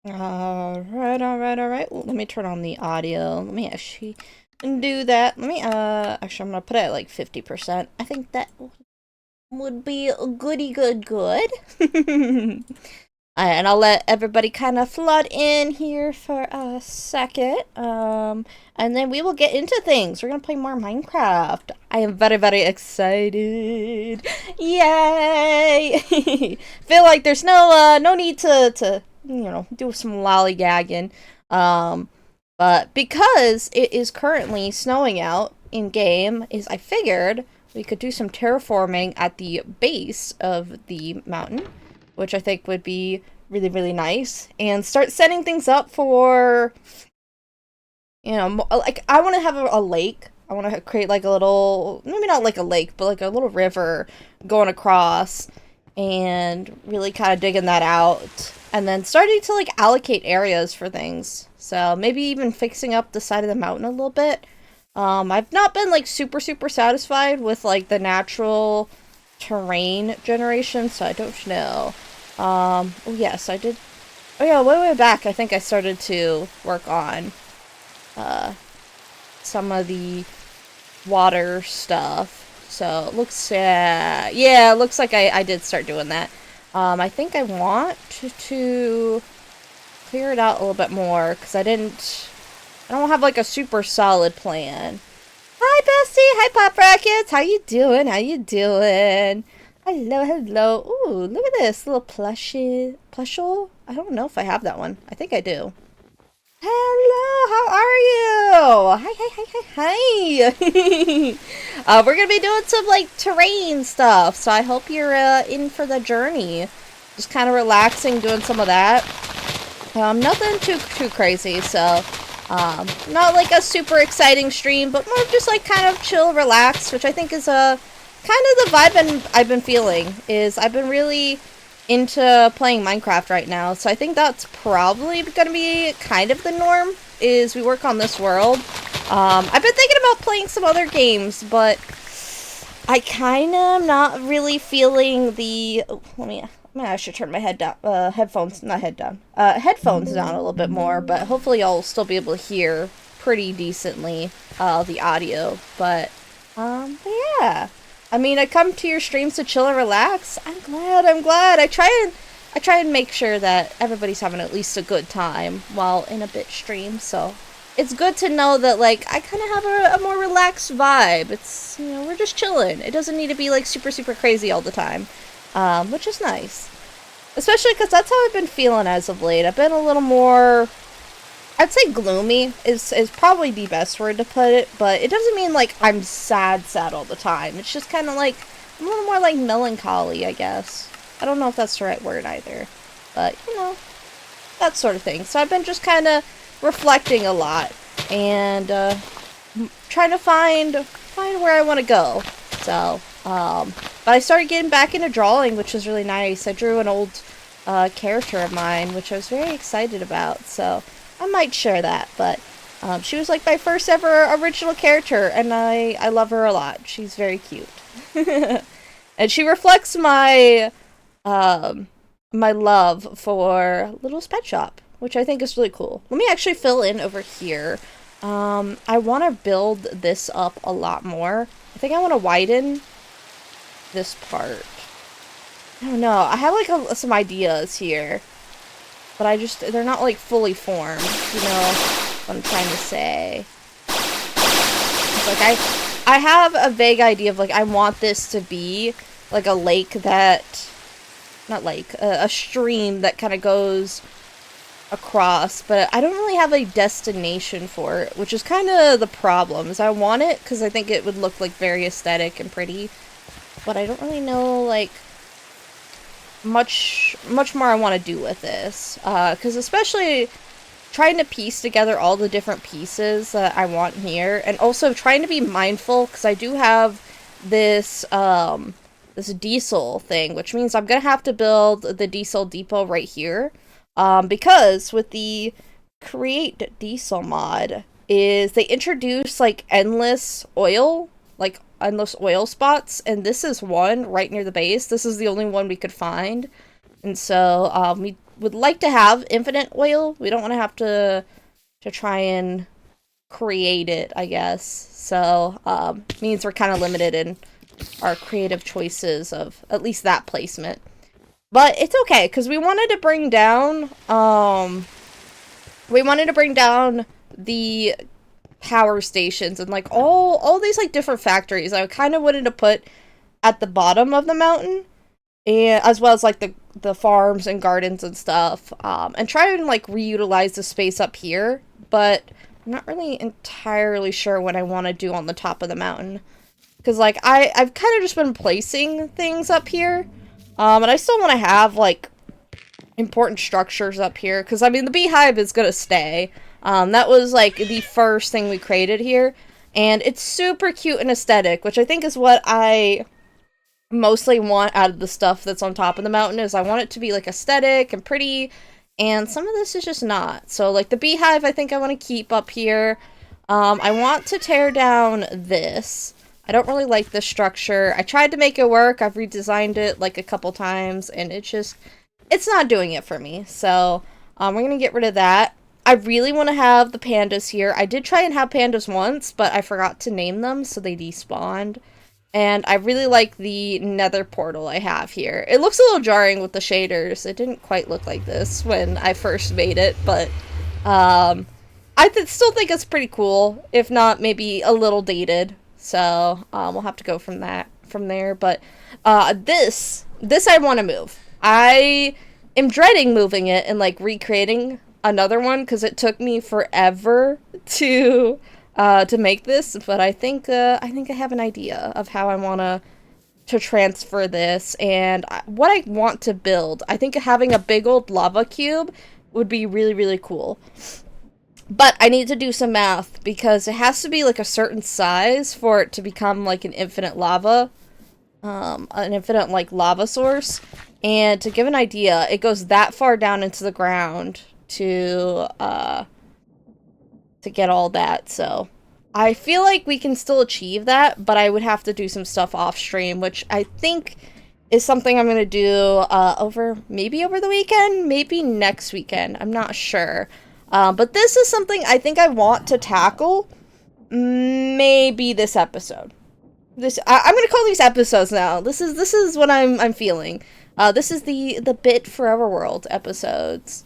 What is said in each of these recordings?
Alright. Let me turn on the audio. Let me actually do that. Actually, I'm gonna put it at like 50%. I think that would be goody good. And I'll let everybody kind of flood in here for a second. And then we will get into things. We're gonna play more Minecraft. I am very excited. Yay! Feel like there's no need to do some lollygagging. But because it is currently snowing out in game, I figured we could do some terraforming at the base of the mountain, which I think would be really nice, and start setting things up for, like, I want to have a lake. I want to create like a little, maybe not like a lake, but like a little river going across, and really kind of digging that out, and then starting to like allocate areas for things. So maybe even fixing up the side of the mountain a little bit. I've not been like super satisfied with like the natural terrain generation, so I don't know. Oh yes, I did. Oh yeah, way back, I think I started to work on some of the water stuff. So it looks, yeah, it looks like I did start doing that. I think I want to clear it out a little bit more, because I don't have like a super solid plan. Hi Bessie, hi Pop Rackets, how you doing? Hello. Ooh, look at this little plushie. I don't know if I have that one. I think I do. Hello, how are you? Hi. We're gonna be doing some like terrain stuff, so I hope you're in for the journey. Just kind of relaxing, doing some of that. Nothing too crazy, so not like a super exciting stream, but more just like kind of chill, relax, which I think is a kind of the vibe I've been feeling. Is I've been really into playing Minecraft right now, so I think that's probably gonna be kind of the norm, is we work on this world. I've been thinking about playing some other games, but I kind of am not really feeling the, I should turn my head down, headphones down a little bit more, but hopefully I'll still be able to hear pretty decently, the audio, but yeah. I mean, I come to your streams to chill and relax. I'm glad. I try and make sure that everybody's having at least a good time while in a bit stream, so it's good to know that, like, I kind of have a more relaxed vibe. It's, we're just chilling. It doesn't need to be, like, super crazy all the time, which is nice. Especially because that's how I've been feeling as of late. I've been a little more, I'd say gloomy is probably the best word to put it, but it doesn't mean like I'm sad all the time. It's just kind of like, I'm a little more like melancholy, I guess. I don't know if that's the right word either, but that sort of thing. So I've been just kind of reflecting a lot, and trying to find where I want to go. So, but I started getting back into drawing, which was really nice. I drew an old character of mine, which I was very excited about, so I might share that, but she was like my first ever original character, and I love her a lot. She's very cute. And she reflects my my love for Little's Pet Shop, which I think is really cool. Let me actually fill in over here. I want to build this up a lot more. I think I want to widen this part. I don't know. I have like some ideas here, but they're not like fully formed, you know what I'm trying to say. It's like I have a vague idea of like, I want this to be like a lake that, not lake, a stream that kind of goes across, but I don't really have a destination for it, which is kind of the problem. Is I want it because I think it would look like very aesthetic and pretty, but I don't really know like much more I want to do with this, because especially trying to piece together all the different pieces that I want here, and also trying to be mindful, because I do have this this diesel thing, which means I'm gonna have to build the diesel depot right here, because with the create diesel mod is they introduce like endless oil spots, and this is one right near the base. This is the only one we could find, and so we would like to have infinite oil. We don't want to have to try and create it, I guess. So, means we're kind of limited in our creative choices of at least that placement. But it's okay, because we wanted to bring down, the power stations and, like, all these, like, different factories. I kind of wanted to put at the bottom of the mountain, and as well as, like, the farms and gardens and stuff, and try and, like, reutilize the space up here, but I'm not really entirely sure what I want to do on the top of the mountain. Because, like, I've kind of just been placing things up here. And I still want to have, like, important structures up here. Because, I mean, the beehive is going to stay. That was, like, the first thing we created here. And it's super cute and aesthetic, which I think is what I mostly want out of the stuff that's on top of the mountain. Is I want it to be, like, aesthetic and pretty. And some of this is just not. So, like, the beehive I think I want to keep up here. I want to tear down this. I don't really like this structure. I tried to make it work. I've redesigned it, like, a couple times. And it's not doing it for me. So, we're going to get rid of that. I really want to have the pandas here. I did try and have pandas once, but I forgot to name them, so they despawned. And I really like the nether portal I have here. It looks a little jarring with the shaders. It didn't quite look like this when I first made it, but I still think it's pretty cool. If not, maybe a little dated. So we'll have to go from there. But this I want to move. I am dreading moving it and, like, recreating another one because it took me forever to make this, but I think I have an idea of how I want to transfer this and what I want to build. I think having a big old lava cube would be really, really cool. But I need to do some math because it has to be, like, a certain size for it to become, like, an infinite lava, like, lava source. And to give an idea, it goes that far down into the ground to get all that, so I feel like we can still achieve that, but I would have to do some stuff off stream, which I think is something I'm gonna do maybe over the weekend, maybe next weekend, I'm not sure. But this is something I think I want to tackle maybe this episode. I'm gonna call these episodes now. This is what I'm feeling. This is the Bit Forever World episodes.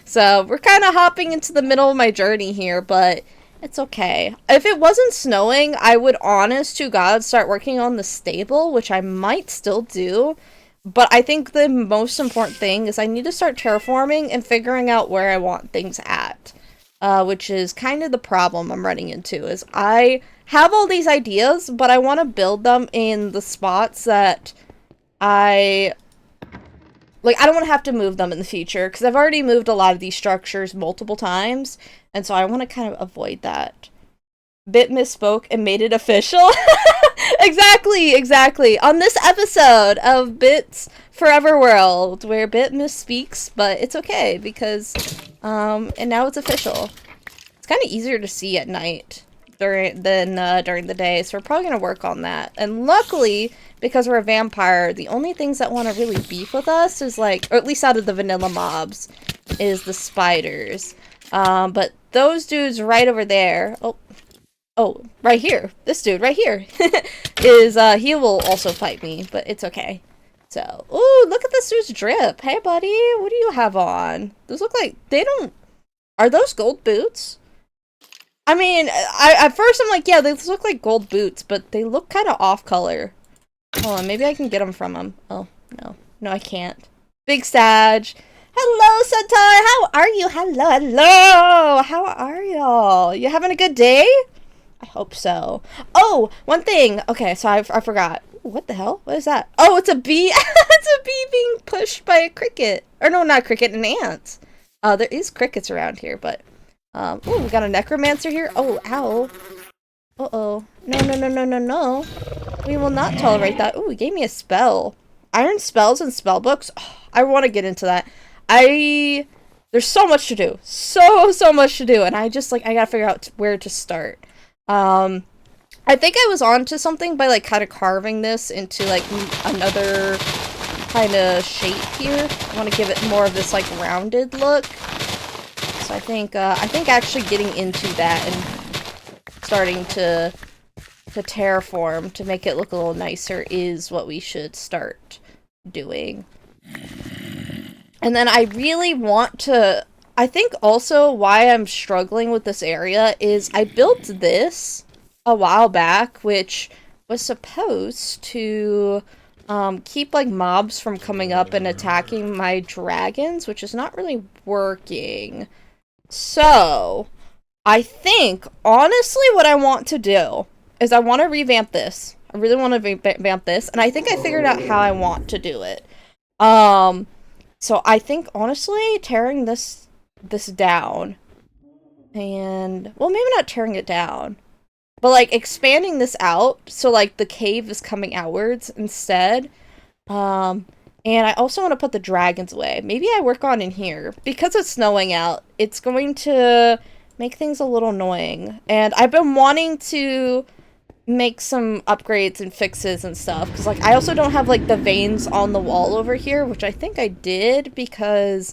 So we're kind of hopping into the middle of my journey here, but it's okay. If it wasn't snowing, I would, honest to God, start working on the stable, which I might still do. But I think the most important thing is I need to start terraforming and figuring out where I want things at. Which is kind of the problem I'm running into, is I have all these ideas, but I want to build them in the spots that I don't want to have to move them in the future, because I've already moved a lot of these structures multiple times, and so I want to kind of avoid that. Bit misspoke and made it official. Exactly. On this episode of Bit's Forever World, where Bit misspeaks, but it's okay, because, and now it's official. It's kind of easier to see at night during the day, so we're probably going to work on that. And luckily, because we're a vampire, the only things that want to really beef with us is, like, or at least out of the vanilla mobs, is the spiders. But those dudes right over there, oh, right here, this dude right here, he will also fight me, but it's okay. So, ooh, look at this dude's drip. Hey, buddy, what do you have on? Those look like, are those gold boots? I mean, at first I'm like, yeah, they look like gold boots, but they look kind of off color. Hold on, maybe I can get them from him. Oh, no, I can't. Big Sag. Hello, Sentai, how are you? Hello, how are y'all? You having a good day? I hope so. Oh, one thing. Okay, so I forgot. What the hell? What is that? Oh, it's a bee. It's a bee being pushed by a cricket. Or no, not a cricket, an ant. There is crickets around here, but oh, we got a necromancer here. Oh, ow. Uh-oh. No. We will not tolerate that. Ooh, he gave me a spell. Iron spells and spell books. Oh, I want to get into that. There's so much to do. So much to do. And I gotta figure out where to start. I think I was onto something by, like, kind of carving this into, like, another kind of shape here. I want to give it more of this like rounded look. So I think actually getting into that and starting to terraform to make it look a little nicer is what we should start doing. And then I really want to, I think also why I'm struggling with this area is I built this a while back, which was supposed to keep like mobs from coming up and attacking my dragons, which is not really working. So I think honestly what I want to do is I want to revamp this. I really want to revamp this, and I think I figured out how I want to do it. So I think honestly tearing this down and, well, maybe not tearing it down, but like expanding this out so like the cave is coming outwards instead. And I also want to put the dragons away. Maybe I work on in here. Because it's snowing out, it's going to make things a little annoying. And I've been wanting to make some upgrades and fixes and stuff. Because, like, I also don't have, like, the veins on the wall over here, which I think I did because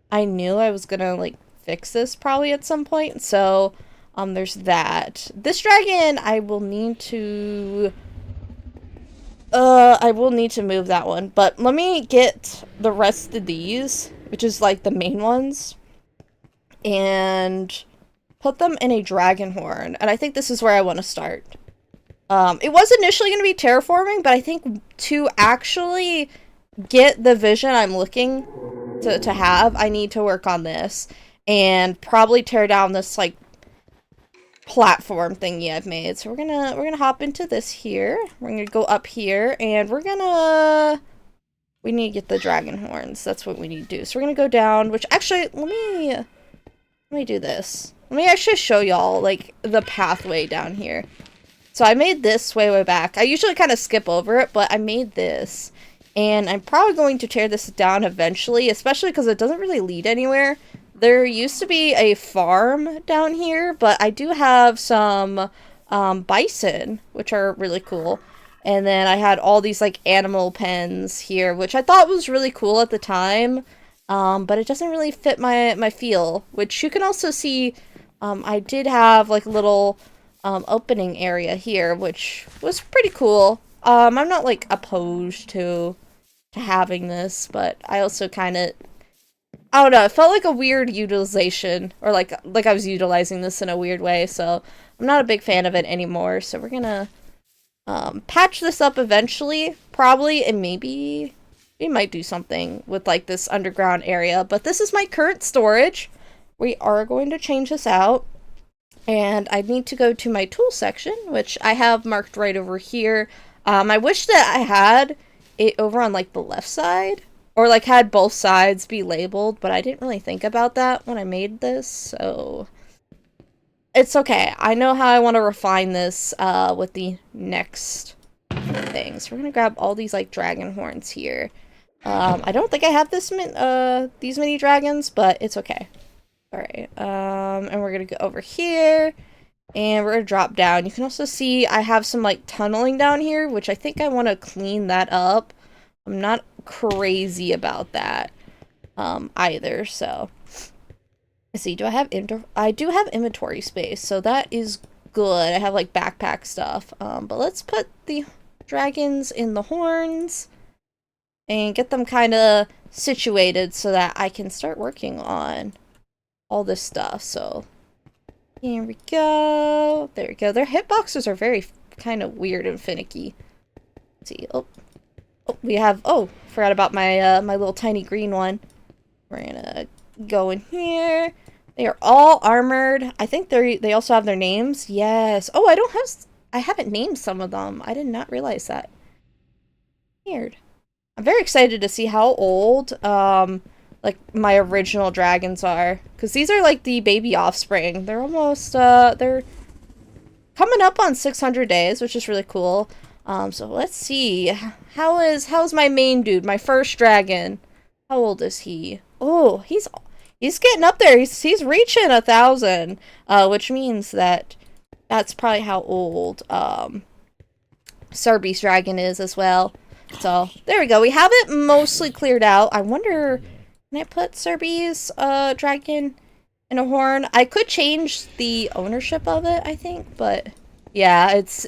I knew I was gonna, like, fix this probably at some point. So, there's that. This dragon, I will need to move that one, but let me get the rest of these, which is like the main ones, and put them in a dragon horn, and I think this is where I want to start. It was initially going to be terraforming, but I think to actually get the vision I'm looking to have, I need to work on this, and probably tear down this, like, platform thingy I've made. So we're gonna hop into this here. We're gonna go up here, and we need to get the dragon horns. That's what we need to do. So we're gonna go down, which actually, let me do this. Let me actually show y'all, like, the pathway down here. So I made this way back. I usually kind of skip over it, but I made this. And I'm probably going to tear this down eventually, especially because it doesn't really lead anywhere. There used to be a farm down here, but I do have some bison, which are really cool. And then I had all these, like, animal pens here, which I thought was really cool at the time. But it doesn't really fit my feel, which you can also see. I did have, like, a little opening area here, which was pretty cool. I'm not, like, opposed to having this, but I also kind of, I don't know, it felt like a weird utilization, or like I was utilizing this in a weird way, so I'm not a big fan of it anymore. So we're gonna patch this up eventually, probably, and maybe we might do something with, like, this underground area. But this is my current storage. We are going to change this out, and I need to go to my tool section, which I have marked right over here. I wish that I had it over on, like, the left side, or, like, had both sides be labeled, but I didn't really think about that when I made this, so it's okay. I know how I want to refine this with the next thing. So we're gonna grab all these, like, dragon horns here. I don't think I have these many dragons, but it's okay. Alright, and we're gonna go over here, and we're gonna drop down. You can also see I have some, like, tunneling down here, which I think I want to clean that up. I'm not crazy about that either, so let's see. I do have inventory space, so that is good. I have, like, backpack stuff, but let's put the dragons in the horns and get them kind of situated so that I can start working on all this stuff. So here we go. There we go. Their hitboxes are very kind of weird and finicky. Let's see. Oh, we have, forgot about my my little tiny green one. We're gonna go in here. They are all armored. I think they also have their names. Yes. Oh, I haven't named some of them. I did not realize that. Weird. I'm very excited to see how old like my original dragons are, because these are like the baby offspring. They're almost they're coming up on 600 days, which is really cool. So let's see. How's my main dude, my first dragon? How old is he? Oh, he's getting up there. He's reaching 1,000, which means that's probably how old Serby's dragon is as well. So, there we go. We have it mostly cleared out. I wonder, can I put Serbi's dragon in a horn? I could change the ownership of it, I think, but yeah, it's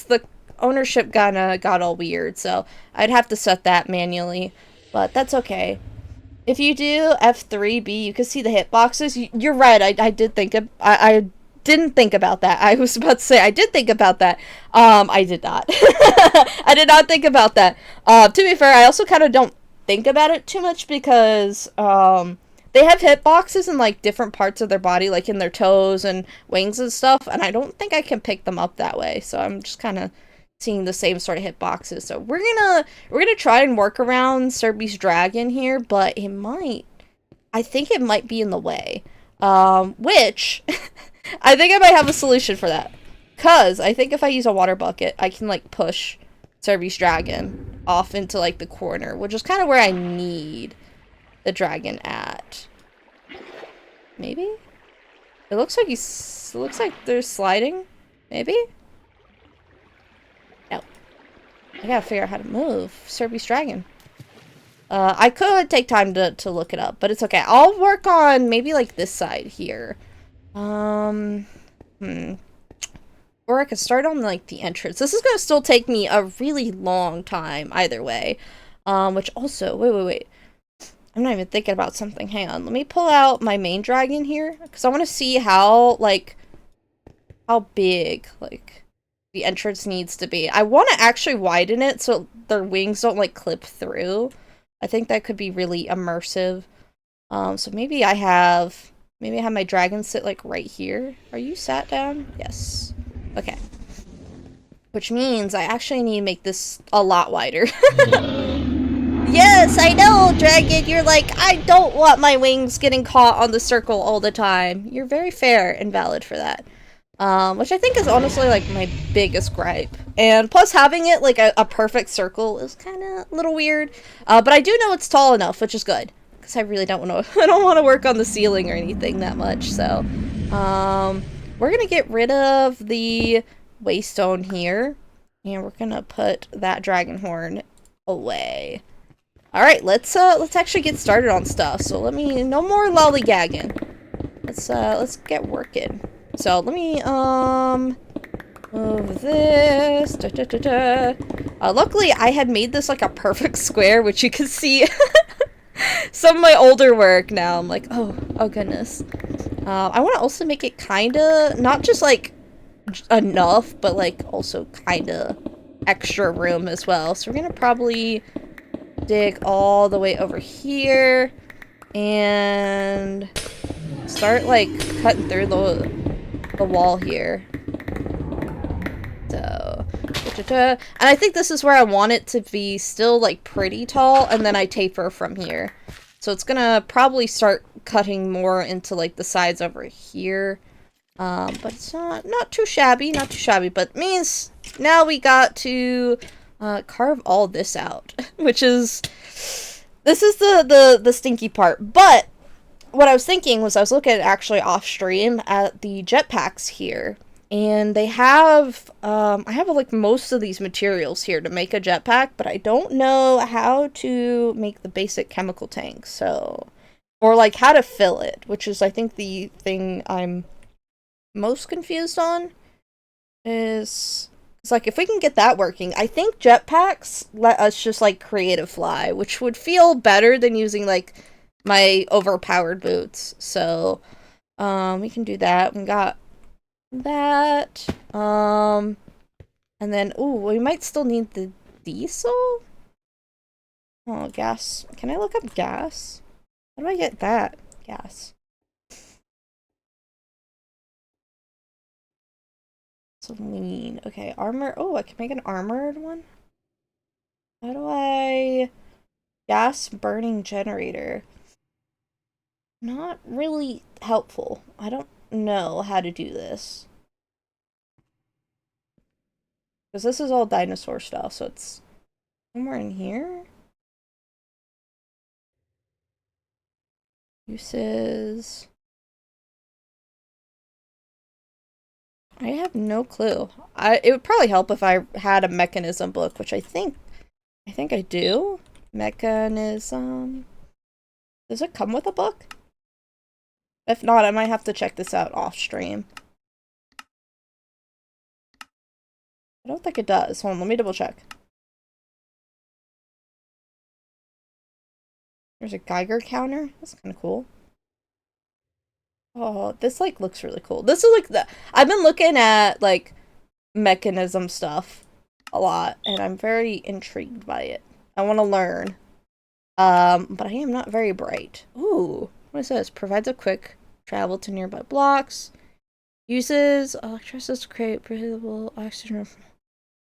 the ownership got all weird, so I'd have to set that manually, but that's okay. If you do F3B, you can see the hitboxes. You're right. I did think of I didn't think about that. I was about to say I did think about that. I did not. I did not think about that. To be fair, I also kind of don't think about it too much because they have hitboxes in like different parts of their body, like in their toes and wings and stuff, and I don't think I can pick them up that way. So I'm just kind of seeing the same sort of hitboxes. So we're gonna try and work around Serbi's dragon here, but I think it might be in the way. Which I think I might have a solution for that. Cause I think if I use a water bucket, I can like push Serbi's dragon off into like the corner, which is kind of where I need the dragon at. Maybe? It looks like they're sliding. Maybe? I gotta figure out how to move Serbi's dragon. I could take time to look it up, but it's okay. I'll work on maybe like this side here. Or I could start on like the entrance. This is gonna still take me a really long time either way. Which also, wait. I'm not even thinking about something. Hang on. Let me pull out my main dragon here, because I want to see how big, like, the entrance needs to be. I want to actually widen it so their wings don't, like, clip through. I think that could be really immersive. So maybe I have my dragon sit, like, right here. Are you sat down? Yes. Okay. Which means I actually need to make this a lot wider. Yes, I know, dragon. You're like, I don't want my wings getting caught on the circle all the time. You're very fair and valid for that. Which I think is honestly, like, my biggest gripe. And plus having it, like, a perfect circle is kind of a little weird. But I do know it's tall enough, which is good. Because I really don't want to, I don't want to work on the ceiling or anything that much, so. We're gonna get rid of the waystone here. And we're gonna put that dragon horn away. Alright, let's actually get started on stuff. So no more lollygagging. Let's get working. So let me, move this. Luckily, I had made this like a perfect square, which you can see some of my older work now. I'm like, oh goodness. I want to also make it kinda, not just like enough, but like also kinda extra room as well. So we're gonna probably dig all the way over here and start like cutting through the wall here. So, and I think this is where I want it to be still like pretty tall, and then I taper from here. So it's gonna probably start cutting more into like the sides over here. But it's not too shabby, but it means now we got to carve all this out, which is, this is the stinky part. But what I was thinking was I was looking actually off stream at the jetpacks here, and they have I have like most of these materials here to make a jetpack, but I don't know how to make the basic chemical tank, so, or like how to fill it, which is I think the thing I'm most confused on. Is it's like, if we can get that working, I think jetpacks let us just like creative fly, which would feel better than using like my overpowered boots. So we can do that. We got that. And then, ooh, we might still need the diesel. Oh, gas. Can I look up gas? How do I get that? Gas. Lean. Okay, armor. Oh, I can make an armored one. How do I... Gas burning generator. Not really helpful. I don't know how to do this. Because this is all dinosaur stuff, so it's somewhere in here. Uses... I have no clue. It would probably help if I had a mechanism book, which I think I think I do. Mechanism. Does it come with a book? If not, I might have to check this out off stream. I don't think it does. Hold on, let me double check. There's a Geiger counter. That's kind of cool. Oh, this like looks really cool. This is like the I've been looking at like mechanism stuff a lot, and I'm very intrigued by it. I want to learn. But I am not very bright. Ooh, what is this? Provides a quick travel to nearby blocks. Uses electricity to create breathable oxygen.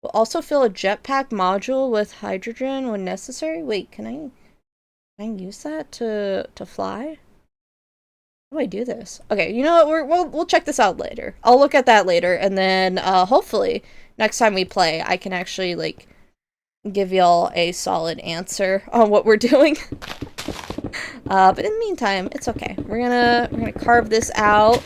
Will also fill a jetpack module with hydrogen when necessary. Wait, can I use that to fly? How do I do this? Okay, you know what? We'll check this out later. I'll look at that later, and then hopefully next time we play, I can actually like give y'all a solid answer on what we're doing. But in the meantime, it's okay. We're gonna carve this out.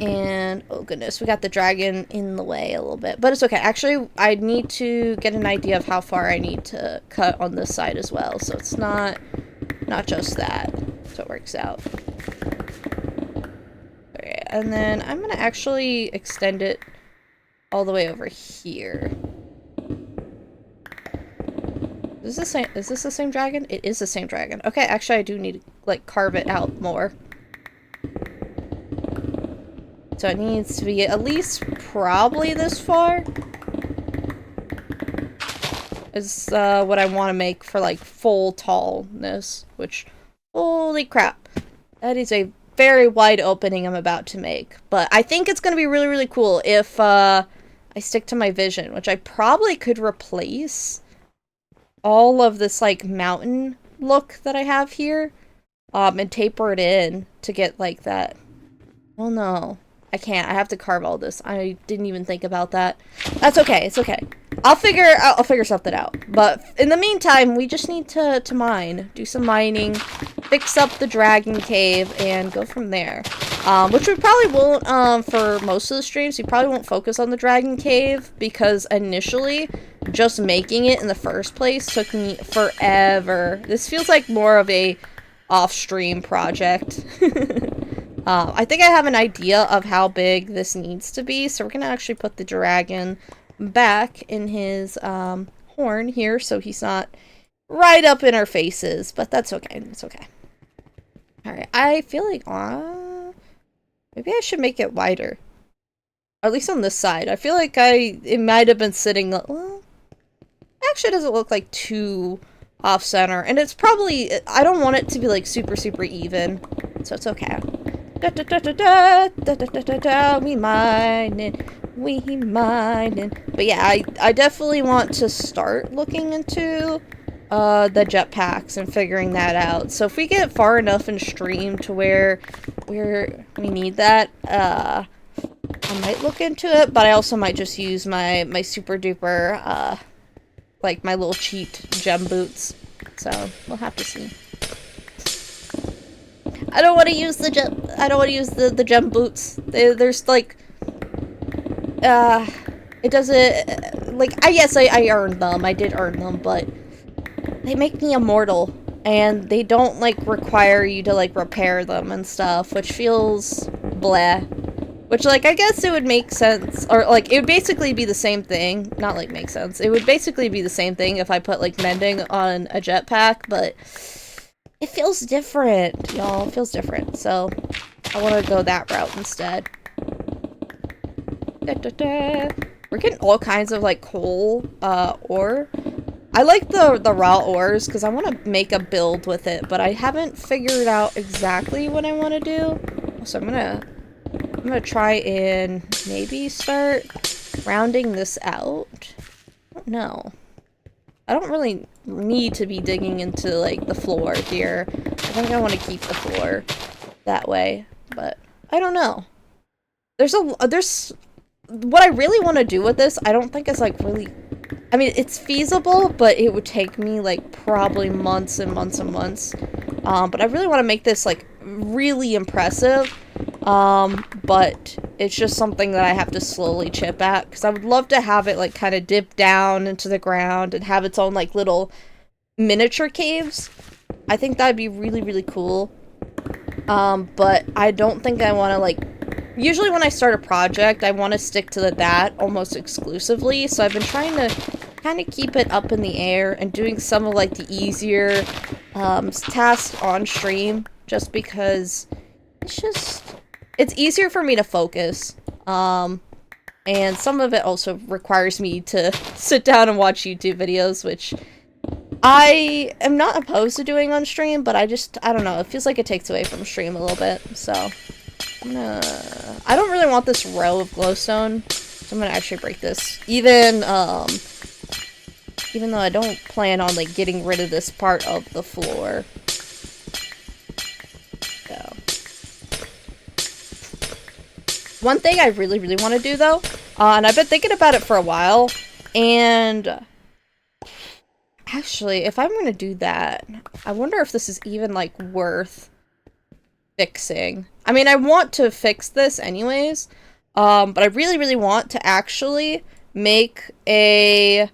And oh goodness, we got the dragon in the way a little bit, but it's okay. Actually, I need to get an idea of how far I need to cut on this side as well, so it's not just that, so it works out. Okay, and then I'm gonna actually extend it all the way over here. Is this the same dragon? It is the same dragon. Okay, actually I do need to like carve it out more. So it needs to be at least probably this far. Is what I want to make for like full tallness, which holy crap. That is a very wide opening I'm about to make. But I think it's going to be really, really cool if I stick to my vision, which I probably could replace all of this like mountain look that I have here and taper it in to get like that. Oh no. I can't. I have to carve all this. I didn't even think about that. That's okay. It's okay. I'll figure something out. But in the meantime, we just need to mine, do some mining, fix up the dragon cave, and go from there. Which we probably won't for most of the streams. We probably won't focus on the dragon cave because initially, just making it in the first place took me forever. This feels like more of a off-stream project. I think I have an idea of how big this needs to be, so we're gonna actually put the dragon back in his horn here so he's not right up in our faces, but that's okay. It's okay. Alright, I feel like maybe I should make it wider. Or at least on this side. I feel like it might have been sitting, well, actually it doesn't look like too off-center, and it's probably, I don't want it to be like super even, so it's okay. We mining. But yeah, I definitely want to start looking into the jetpacks and figuring that out. So if we get far enough in stream to where we need that, I might look into it, but I also might just use my super duper like my little cheat gem boots. So we'll have to see. I don't want to use the gem boots. There's like it doesn't like yes I earned them. I did earn them, but they make me immortal and they don't like require you to like repair them and stuff, which feels blah. Which like I guess it would make sense, or like it would basically be the same thing. Not like make sense. It would basically be the same thing if I put like mending on a jetpack, but it feels different, y'all. It feels different, so I want to go that route instead. We're getting all kinds of, like, coal, ore. I like the raw ores, because I want to make a build with it, but I haven't figured out exactly what I want to do. So I'm gonna try and maybe start rounding this out. I don't know. I don't really need to be digging into, like, the floor here. I think I want to keep the floor that way, but I don't know. There's what I really want to do with this, I don't think is, like, really, I mean, it's feasible, but it would take me, like, probably months and months and months. But I really want to make this, like, really impressive, but It's just something that I have to slowly chip at, because I would love to have it, like, kind of dip down into the ground and have its own, like, little miniature caves. I think that'd be really, really cool. But I don't think I want to, like, usually when I start a project, I want to stick to that almost exclusively, so I've been trying to kind of keep it up in the air and doing some of, like, the easier, tasks on stream, just because it's easier for me to focus, and some of it also requires me to sit down and watch YouTube videos, which I am not opposed to doing on stream, but I don't know, it feels like it takes away from stream a little bit, so I don't really want this row of glowstone, so I'm gonna actually break this, even though I don't plan on, like, getting rid of this part of the floor. So. One thing I really, really want to do, though, and I've been thinking about it for a while, and actually, if I'm going to do that, I wonder if this is even, like, worth fixing. I mean, I want to fix this anyways, but I really, really want to actually make a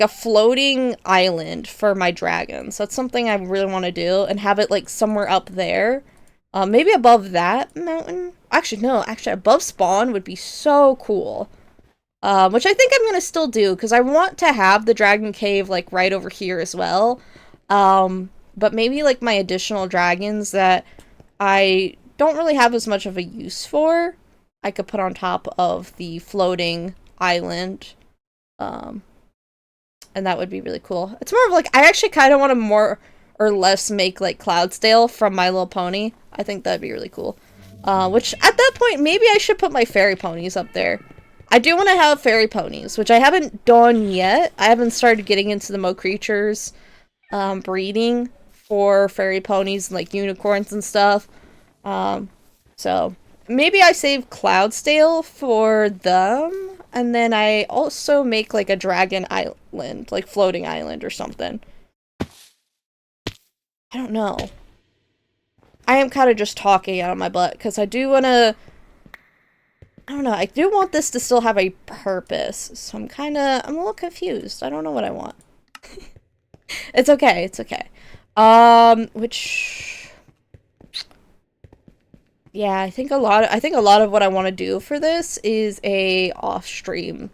floating island for my dragons. That's something I really want to do, and have it, like, somewhere up there. Maybe above that mountain? Actually, no. Actually, above spawn would be so cool. Which I think I'm gonna still do, because I want to have the dragon cave, like, right over here as well. But maybe, like, my additional dragons that I don't really have as much of a use for, I could put on top of the floating island. And that would be really cool. It's more of, like, I actually kind of want to more or less make, like, Cloudsdale from My Little Pony. I think that'd be really cool. Which, at that point, maybe I should put my fairy ponies up there. I do want to have fairy ponies, which I haven't done yet. I haven't started getting into the Mo creatures breeding for fairy ponies and, like, unicorns and stuff. So maybe I save Cloudsdale for them, and then I also make, like, a dragon island, like, floating island or something. I don't know. I am kind of just talking out of my butt, because I do want to... I don't know, I do want this to still have a purpose, so I'm a little confused. I don't know what I want. It's okay, it's okay. Which... Yeah, I think a lot of what I want to do for this is a off-stream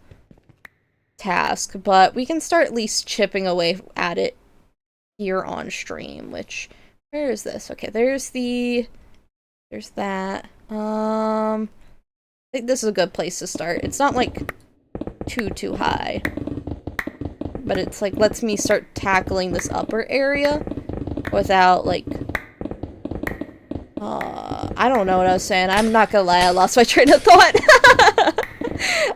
task, but we can start at least chipping away at it here on stream, which... Where is this? Okay, there's that. I think this is a good place to start. It's not, like, too high, but it's, like, lets me start tackling this upper area without, like, I don't know what I was saying. I'm not gonna lie, I lost my train of thought.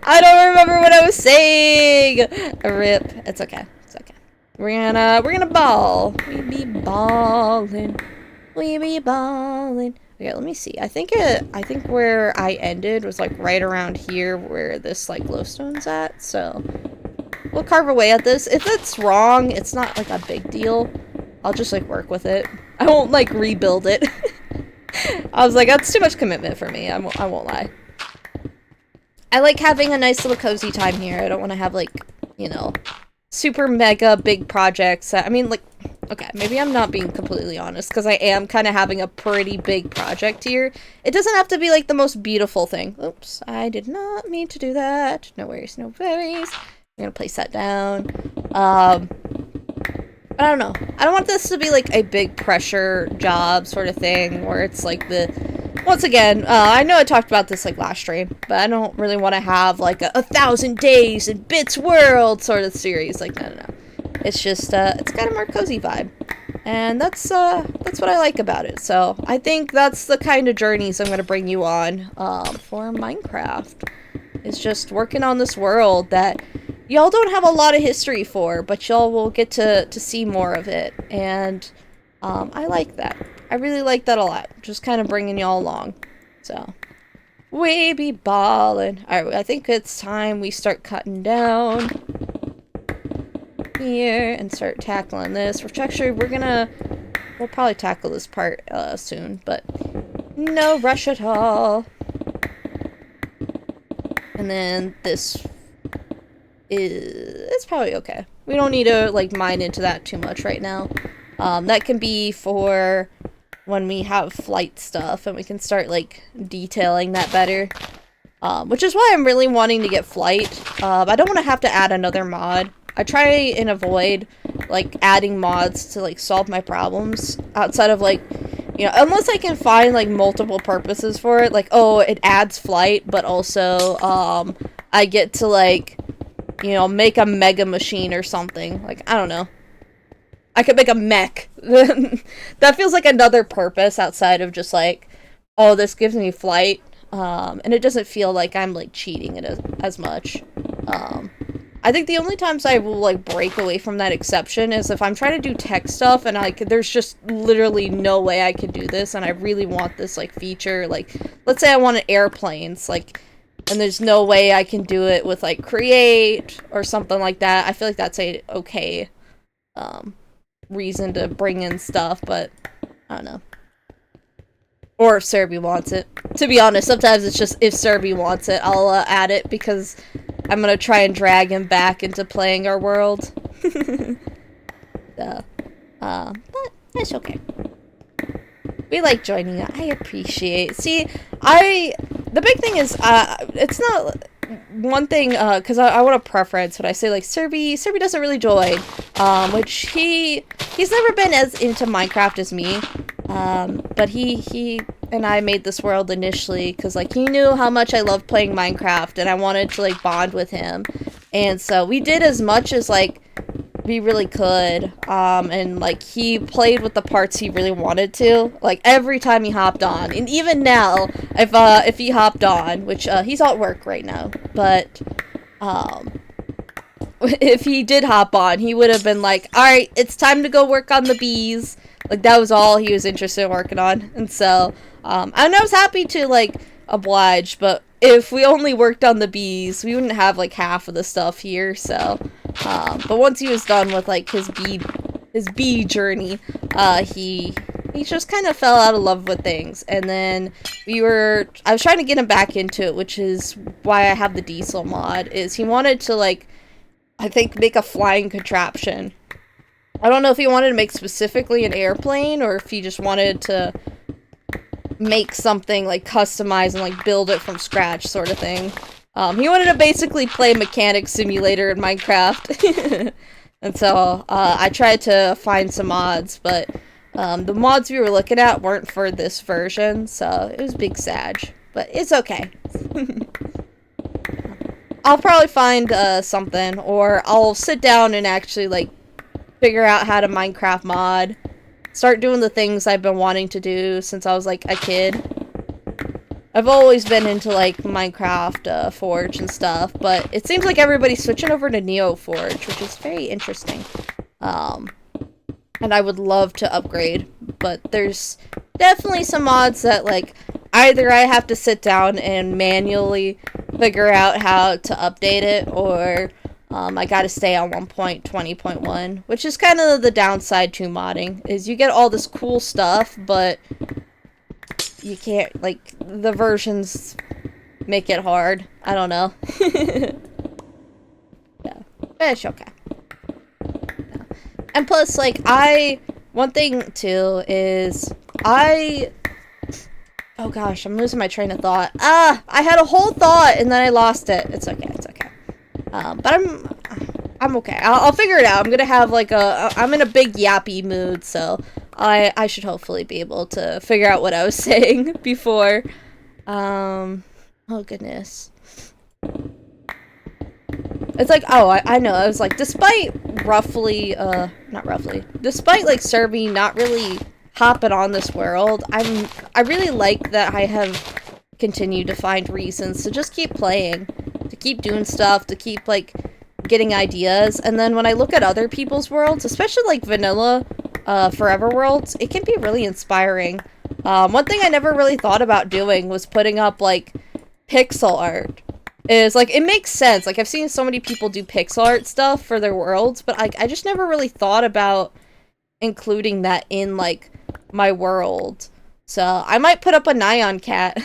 I don't remember what I was saying. Rip. It's okay. It's okay. We're gonna ball. We be ballin'. We be ballin'. Okay, let me see. I think where I ended was, like, right around here where this, like, glowstone's at, so we'll carve away at this. If it's wrong, it's not, like, a big deal. I'll just, like, work with it. I won't, like, rebuild it. I was like, that's too much commitment for me. I won't lie. I like having a nice little cozy time here. I don't want to have, like, you know, super mega big projects. I mean, like, okay, maybe I'm not being completely honest, because I am kind of having a pretty big project here. It doesn't have to be, like, the most beautiful thing. Oops, I did not mean to do that. No worries, no worries. I'm gonna place that down. But I don't know. I don't want this to be, like, a big pressure job sort of thing, where it's, like, once again, I know I talked about this, like, last stream, but I don't really want to have, like, a 1,000 days in Bits World sort of series. Like, no. It's just, it's got a more cozy vibe. And that's what I like about it. So, I think that's the kind of journeys I'm going to bring you on, for Minecraft. It's just working on this world that y'all don't have a lot of history for, but y'all will get to see more of it. And, I like that. I really like that a lot. Just kind of bringing y'all along. So, we be ballin'. Alright, I think it's time we start cutting down here and start tackling this. We'll probably tackle this part soon, but no rush at all. And then this is... it's probably okay. We don't need to, like, mine into that too much right now. That can be for when we have flight stuff and we can start, like, detailing that better. Which is why I'm really wanting to get flight. I don't want to have to add another mod. I try and avoid, like, adding mods to, like, solve my problems outside of, like, you know, unless I can find, like, multiple purposes for it. Like, oh, it adds flight, but also, I get to, like, you know, make a mega machine or something. Like, I don't know. I could make a mech. That feels like another purpose outside of just, like, oh, this gives me flight. And it doesn't feel like I'm, like, cheating it as much. I think the only times I will, like, break away from that exception is if I'm trying to do tech stuff and there's just literally no way I could do this and I really want this, like, feature. Like, let's say I wanted airplanes, like, and there's no way I can do it with, like, create or something like that. I feel like that's a okay, reason to bring in stuff, but I don't know. Or if Serby wants it. To be honest, sometimes it's just if Serby wants it, I'll add it because I'm gonna try and drag him back into playing our world. So, but it's okay. We like joining it. I appreciate. See, the big thing is, it's not one thing, because I want a preference when I say, like, Serby doesn't really join, which he's never been as into Minecraft as me, but he and I made this world initially, because, like, he knew how much I loved playing Minecraft, and I wanted to, like, bond with him, and so we did as much as, like, we really could, and, like, he played with the parts he really wanted to, like, every time he hopped on, and even now, if he hopped on, which, he's at work right now, but, if he did hop on, he would have been like, alright, it's time to go work on the bees, like, that was all he was interested in working on, and so, and I was happy to, like, oblige, but if we only worked on the bees, we wouldn't have, like, half of the stuff here, so, but once he was done with, like, his bee journey, he just kind of fell out of love with things, and then I was trying to get him back into it, which is why I have the diesel mod, is he wanted to, like, I think make a flying contraption. I don't know if he wanted to make specifically an airplane, or if he just wanted to make something, like, customize and, like, build it from scratch sort of thing. He wanted to basically play Mechanic Simulator in Minecraft. And so, I tried to find some mods, but, the mods we were looking at weren't for this version, so it was big sag. But it's okay. I'll probably find, something, or I'll sit down and actually, like, figure out how to Minecraft mod. Start doing the things I've been wanting to do since I was, like, a kid. I've always been into, like, Minecraft, Forge and stuff, but it seems like everybody's switching over to Neo Forge, which is very interesting. And I would love to upgrade, but there's definitely some mods that, like, either I have to sit down and manually figure out how to update it, or I gotta stay on 1.20.1, which is kind of the downside to modding, is you get all this cool stuff, but you can't, like, the versions make it hard. I don't know. Yeah, but it's okay. Yeah. And plus, like, one thing, too, is, oh gosh, I'm losing my train of thought. I had a whole thought, and then I lost it. It's okay, it's okay. But I'm okay. I'll figure it out. I'm gonna have, like, I'm in a big yappy mood, so I should hopefully be able to figure out what I was saying before. Oh goodness. It's like, oh, I know, I was like, despite roughly, not roughly, despite, like, Serby not really hopping on this world, I really like that I have continued to find reasons to just keep playing, to keep doing stuff, to keep, like, getting ideas, and then when I look at other people's worlds, especially, like, vanilla, forever worlds, it can be really inspiring. One thing I never really thought about doing was putting up, like, pixel art. Is, like, it makes sense. Like, I've seen so many people do pixel art stuff for their worlds, but I just never really thought about including that in, like, my world. So, I might put up a Nyan cat.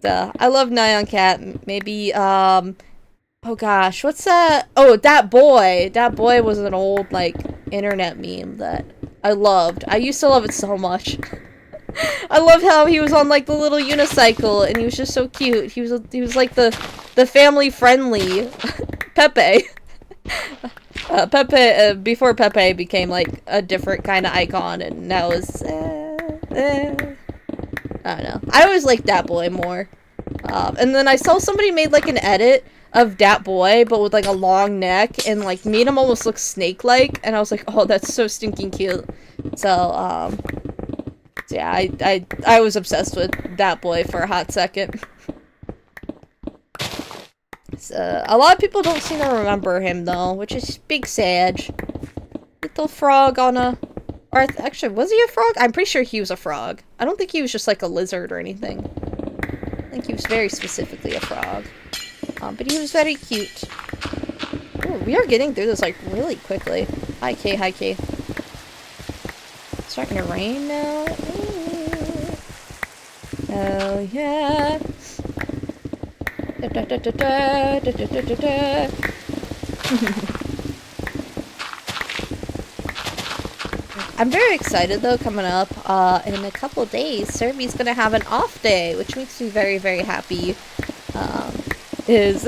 I love Nyan Cat. Maybe, oh gosh, what's that? Oh, that boy. That boy was an old, like, internet meme that I loved. I used to love it so much. I loved how he was on, like, the little unicycle, and he was just so cute. He was like the family-friendly Pepe. Pepe, before Pepe became, like, a different kind of icon, and now is, I don't know. I always liked Dat Boy more. And then I saw somebody made, like, an edit of Dat Boy, but with, like, a long neck, and, like, made him almost look snake-like, and I was like, oh, that's so stinking cute. So, yeah, I was obsessed with Dat Boy for a hot second. So, a lot of people don't seem to remember him, though, which is big sad. Little frog on a... Or, actually, was he a frog? I'm pretty sure he was a frog. I don't think he was just, like, a lizard or anything. I think he was very specifically a frog. But he was very cute. Ooh, we are getting through this, like, really quickly. Hi, Kay. Hi, Kay. It's starting to rain now. Ooh. Oh, yeah. Da, da, da, da, da, da, da, da, da. I'm very excited though, coming up in a couple days, Serby's gonna have an off day, which makes me very, very happy. As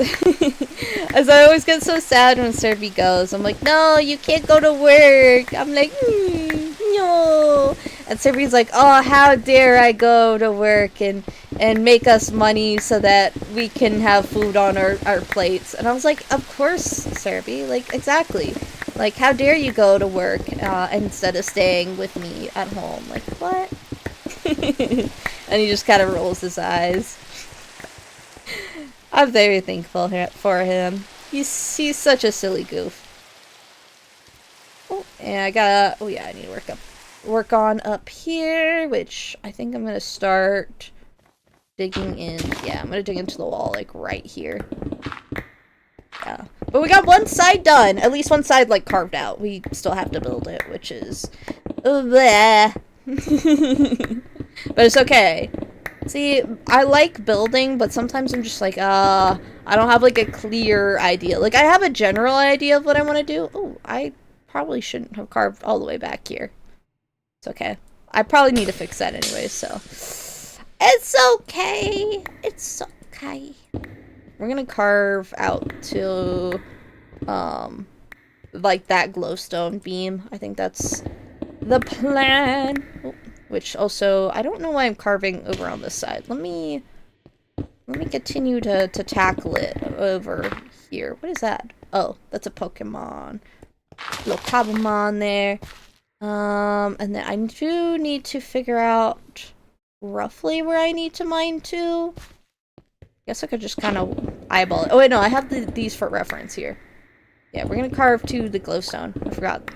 I always get so sad when Serby goes. I'm like, no, you can't go to work. I'm like, no. And Serby's like, oh, how dare I go to work and make us money so that we can have food on our plates. And I was like, of course, Serby, like, exactly. Like, how dare you go to work instead of staying with me at home? Like, what? And he just kind of rolls his eyes. I'm very thankful for him. He's such a silly goof. Oh, and I gotta... Oh, yeah, I need to work on up here, which I think I'm gonna start digging in. Yeah, I'm gonna dig into the wall, like, right here. Yeah. But we got one side done. At least one side, like, carved out. We still have to build it, which is... bleh. But it's okay. See, I like building, but sometimes I'm just like, I don't have, like, a clear idea. Like, I have a general idea of what I want to do. Oh, I probably shouldn't have carved all the way back here. It's okay. I probably need to fix that anyway, so... It's okay. It's okay. We're gonna carve out to, like, that glowstone beam. I think that's the plan. Oh, which also, I don't know why I'm carving over on this side. Let me continue to tackle it over here. What is that? Oh, that's a Pokemon. Little Cobblemon there. And then I do need to figure out roughly where I need to mine to. Guess I could just kind of eyeball it. Oh wait, no, I have these for reference here. Yeah, we're gonna carve to the glowstone. I forgot.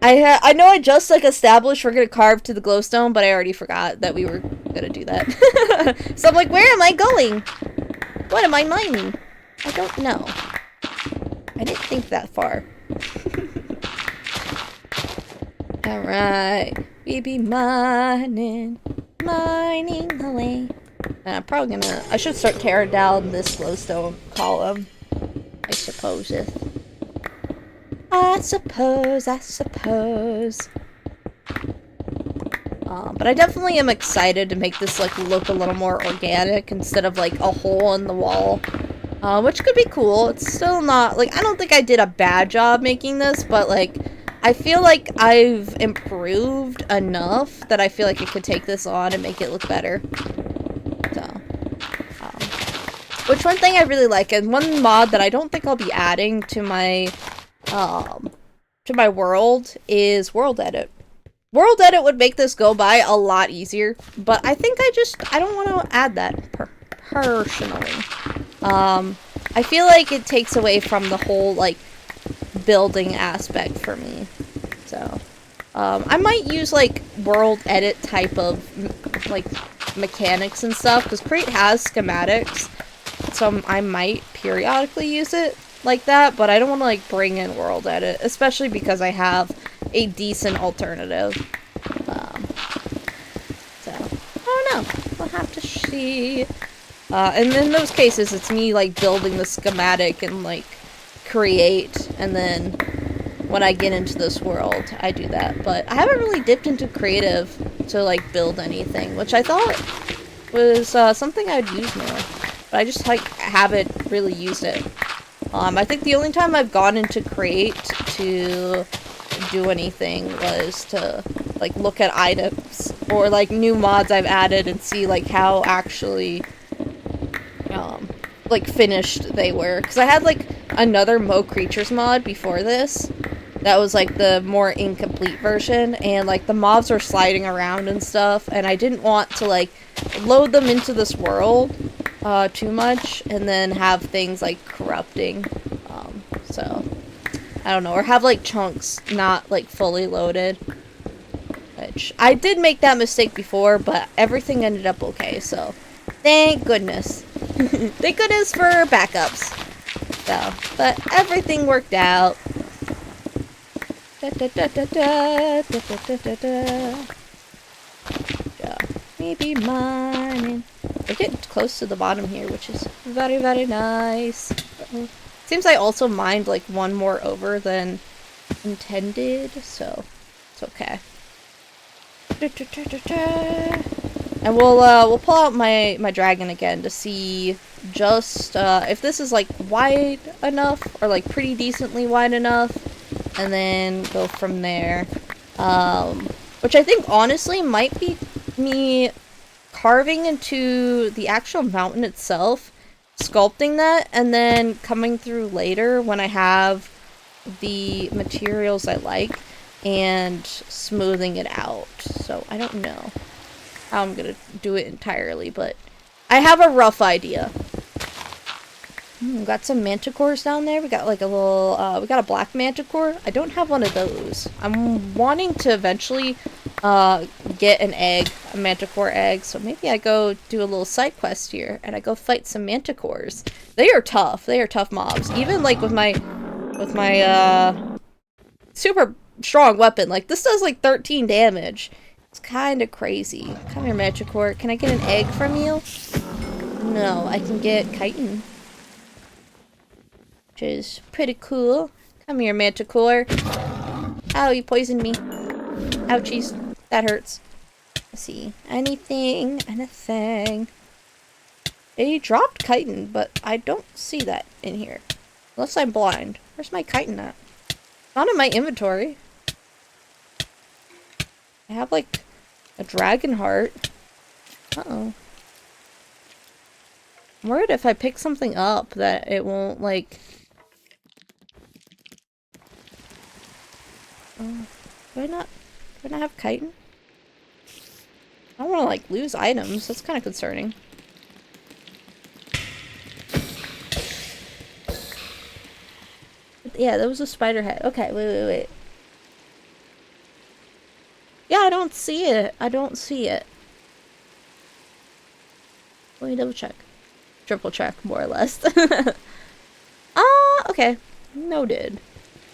I know I just, like, established we're gonna carve to the glowstone, but I already forgot that we were gonna do that. So I'm like, where am I going? What am I mining? I don't know. I didn't think that far. Alright. We be mining away. And I'm probably gonna... I should start tearing down this glowstone column. I suppose if... I suppose. But I definitely am excited to make this, like, look a little more organic instead of, like, a hole in the wall. Which could be cool. It's still not... Like, I don't think I did a bad job making this, but, like, I feel like I've improved enough that I feel like I could take this on and make it look better. So, which one thing I really like, and one mod that I don't think I'll be adding to my world is World Edit. World Edit would make this go by a lot easier, but I think I don't want to add that personally. I feel like it takes away from the whole, like, building aspect for me. So, I might use, like, World Edit type of, like, mechanics and stuff, because Crate has schematics, so I might periodically use it like that, but I don't want to, like, bring in World Edit, especially because I have a decent alternative. So, I don't know. We'll have to see. And in those cases, it's me, like, building the schematic and, like, create, and then when I get into this world, I do that. But I haven't really dipped into creative to, like, build anything, which I thought was something I'd use more. But I just, like, haven't really used it. I think the only time I've gone into create to do anything was to, like, look at items or, like, new mods I've added and see, like, how actually, like, finished they were. Because I had, like, another Mo Creatures mod before this that was, like, the more incomplete version, and, like, the mobs were sliding around and stuff, and I didn't want to, like, load them into this world too much, and then have things, like, corrupting, so, I don't know, or have, like, chunks not, like, fully loaded, which, I did make that mistake before, but everything ended up okay, so, thank goodness. Thank goodness for backups. So, but everything worked out. Yeah, maybe mining. We're getting close to the bottom here, which is very, very nice. Seems I also mined like one more over than intended, so it's okay. And we'll pull out my dragon again to see just if this is like wide enough or like pretty decently wide enough, and then go from there. Which I think honestly might be me carving into the actual mountain itself, sculpting that, and then coming through later when I have the materials I like and smoothing it out. So I don't know how I'm gonna do it entirely, but I have a rough idea. Got some manticores down there. We got like a little, we got a black manticore. I don't have one of those. I'm wanting to eventually get an egg, a manticore egg, so maybe I go do a little side quest here and I go fight some manticores. They are tough. They are tough mobs. Even like with my super strong weapon, like this does like 13 damage. It's kind of crazy. Come here, manticore. Can I get an egg from you? No, I can get chitin, which is pretty cool. Come here, manticore. Ow, you poisoned me. Ouchies. That hurts. Let's see. Anything. They dropped chitin, but I don't see that in here. Unless I'm blind. Where's my chitin at? Not in my inventory. I have, like, a dragon heart. Uh-oh. I'm worried if I pick something up that it won't, like... do I not have chitin? I don't want to, like, lose items. That's kind of concerning. Yeah, that was a spider head. Okay, wait. Yeah, I don't see it. I don't see it. Let me double check. Triple check, more or less. Okay. Noted.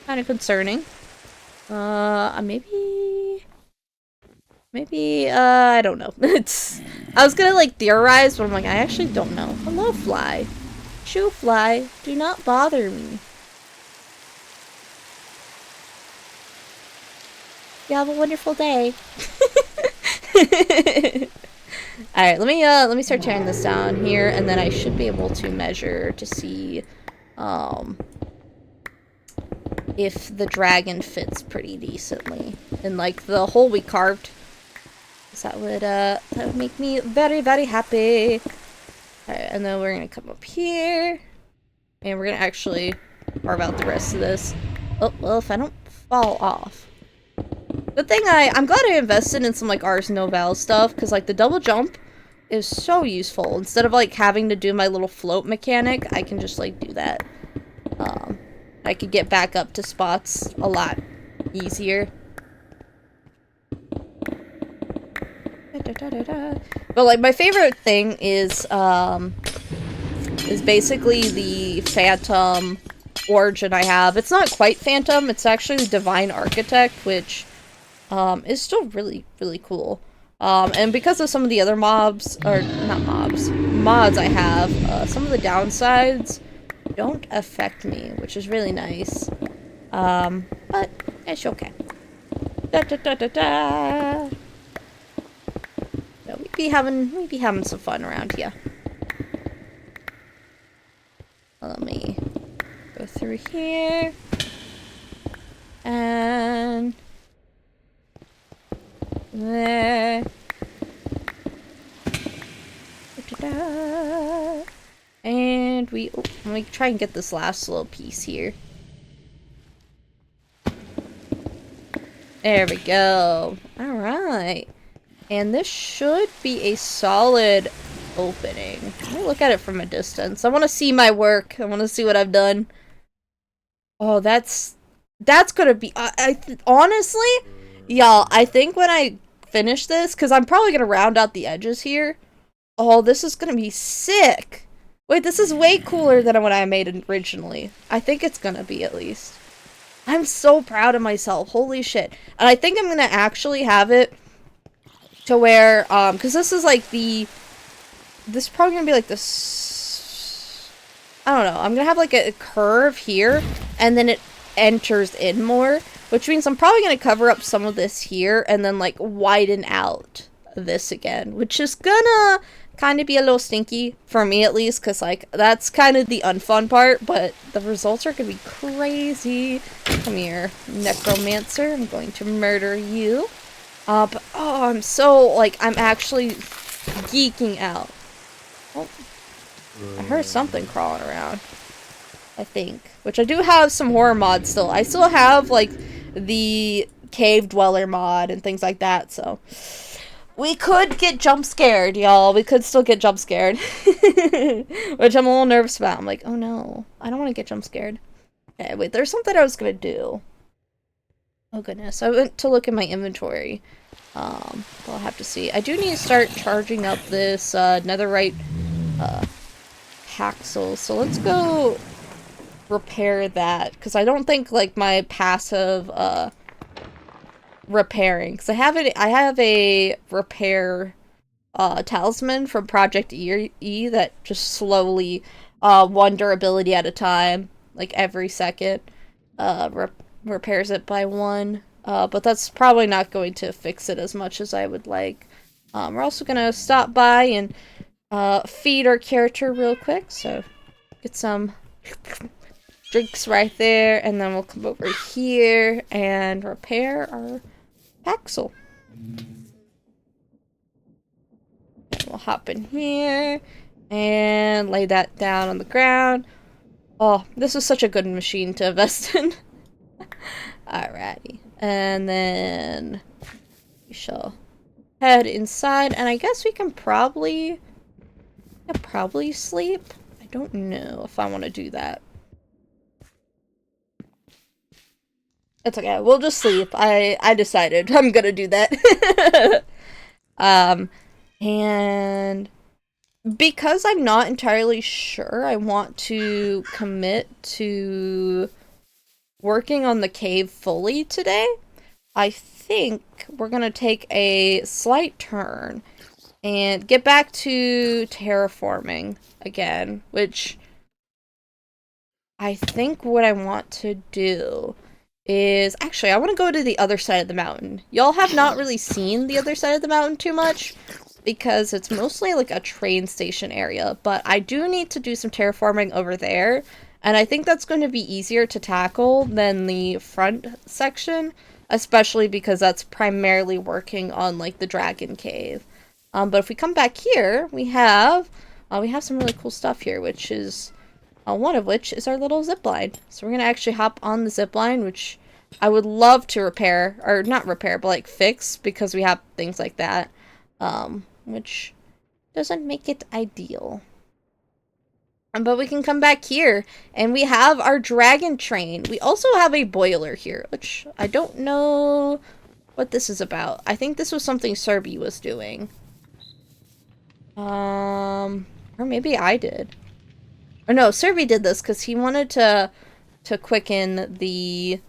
Kind of concerning. Maybe, I don't know. I was gonna, like, theorize, but I'm like, I actually don't know. Hello, fly. Shoo, fly. Do not bother me. You have a wonderful day. Alright, let me start tearing this down here, and then I should be able to measure to see, if the dragon fits pretty decently in, like, the hole we carved. So that would make me very, very happy. Alright, and then we're gonna come up here, and we're gonna actually carve out the rest of this. Oh, well, if I don't fall off. Good thing I'm glad I invested in some, like, Ars Nova stuff, because, like, the double jump is so useful. Instead of, like, having to do my little float mechanic, I can just, like, do that. I could get back up to spots a lot easier. But, like, my favorite thing is basically the Phantom origin I have. It's not quite Phantom, it's actually Divine Architect, which is still really, really cool. And because of some of the other mobs, or not mobs, mods I have, some of the downsides don't affect me, which is really nice. But it's okay. Da da da da da. Yeah, we'd be having some fun around here. Let me go through here. And there. Da-da-da. And we, let me try and get this last little piece here. There we go. Alright. And this should be a solid opening. Let me look at it from a distance. I want to see my work. I want to see what I've done. Oh, that's gonna be, honestly, y'all, I think when I finish this, because I'm probably gonna round out the edges here. Oh, this is gonna be sick. Wait, this is way cooler than what I made originally. I think it's gonna be, at least. I'm so proud of myself. Holy shit. And I think I'm gonna actually have it to where, because this is like this is probably gonna be like this, I don't know, I'm gonna have like a curve here, and then it enters in more, which means I'm probably gonna cover up some of this here, and then like widen out this again, which is gonna kind of be a little stinky, for me at least, because like, that's kind of the unfun part, but the results are gonna be crazy. Come here, necromancer, I'm going to murder you. But, oh, I'm so, like, I'm actually geeking out. Oh, I heard something crawling around, I think. Which I do have some horror mods still. I still have, like, the cave dweller mod and things like that, so. We could get jump scared, y'all. We could still get jump scared. Which I'm a little nervous about. I'm like, oh no, I don't want to get jump scared. Okay, wait, there's something I was gonna do. Oh goodness, I went to look at my inventory. I'll have to see. I do need to start charging up this netherite haxel, so let's go repair that, because I don't think like my passive repairing, because I have a repair talisman from Project E that just slowly one durability at a time, like every second, repairs it by one. But that's probably not going to fix it as much as I would like. We're also gonna stop by and feed our character real quick, so get some drinks right there, and then we'll come over here and repair our axle. We'll hop in here and lay that down on the ground. Oh, this is such a good machine to invest in. Alrighty. And then we shall head inside, and I guess we can probably sleep. I don't know if I want to do that. It's okay, we'll just sleep. I decided I'm gonna do that. And because I'm not entirely sure I want to commit to working on the cave fully today, I think we're gonna take a slight turn and get back to terraforming again, which I think what I want to do is, actually, I want to go to the other side of the mountain. Y'all have not really seen the other side of the mountain too much, because it's mostly like a train station area, but I do need to do some terraforming over there, and I think that's going to be easier to tackle than the front section, especially because that's primarily working on like the dragon cave. But if we come back here, we have some really cool stuff here, which is one of which is our little zip line. So we're gonna actually hop on the zip line, which I would love to repair, or not repair, but like fix, because we have things like that, which doesn't make it ideal. But we can come back here, and we have our dragon train. We also have a boiler here, which I don't know what this is about. I think this was something Serby was doing. Or maybe I did. Or no, Serby did this because he wanted to quicken the...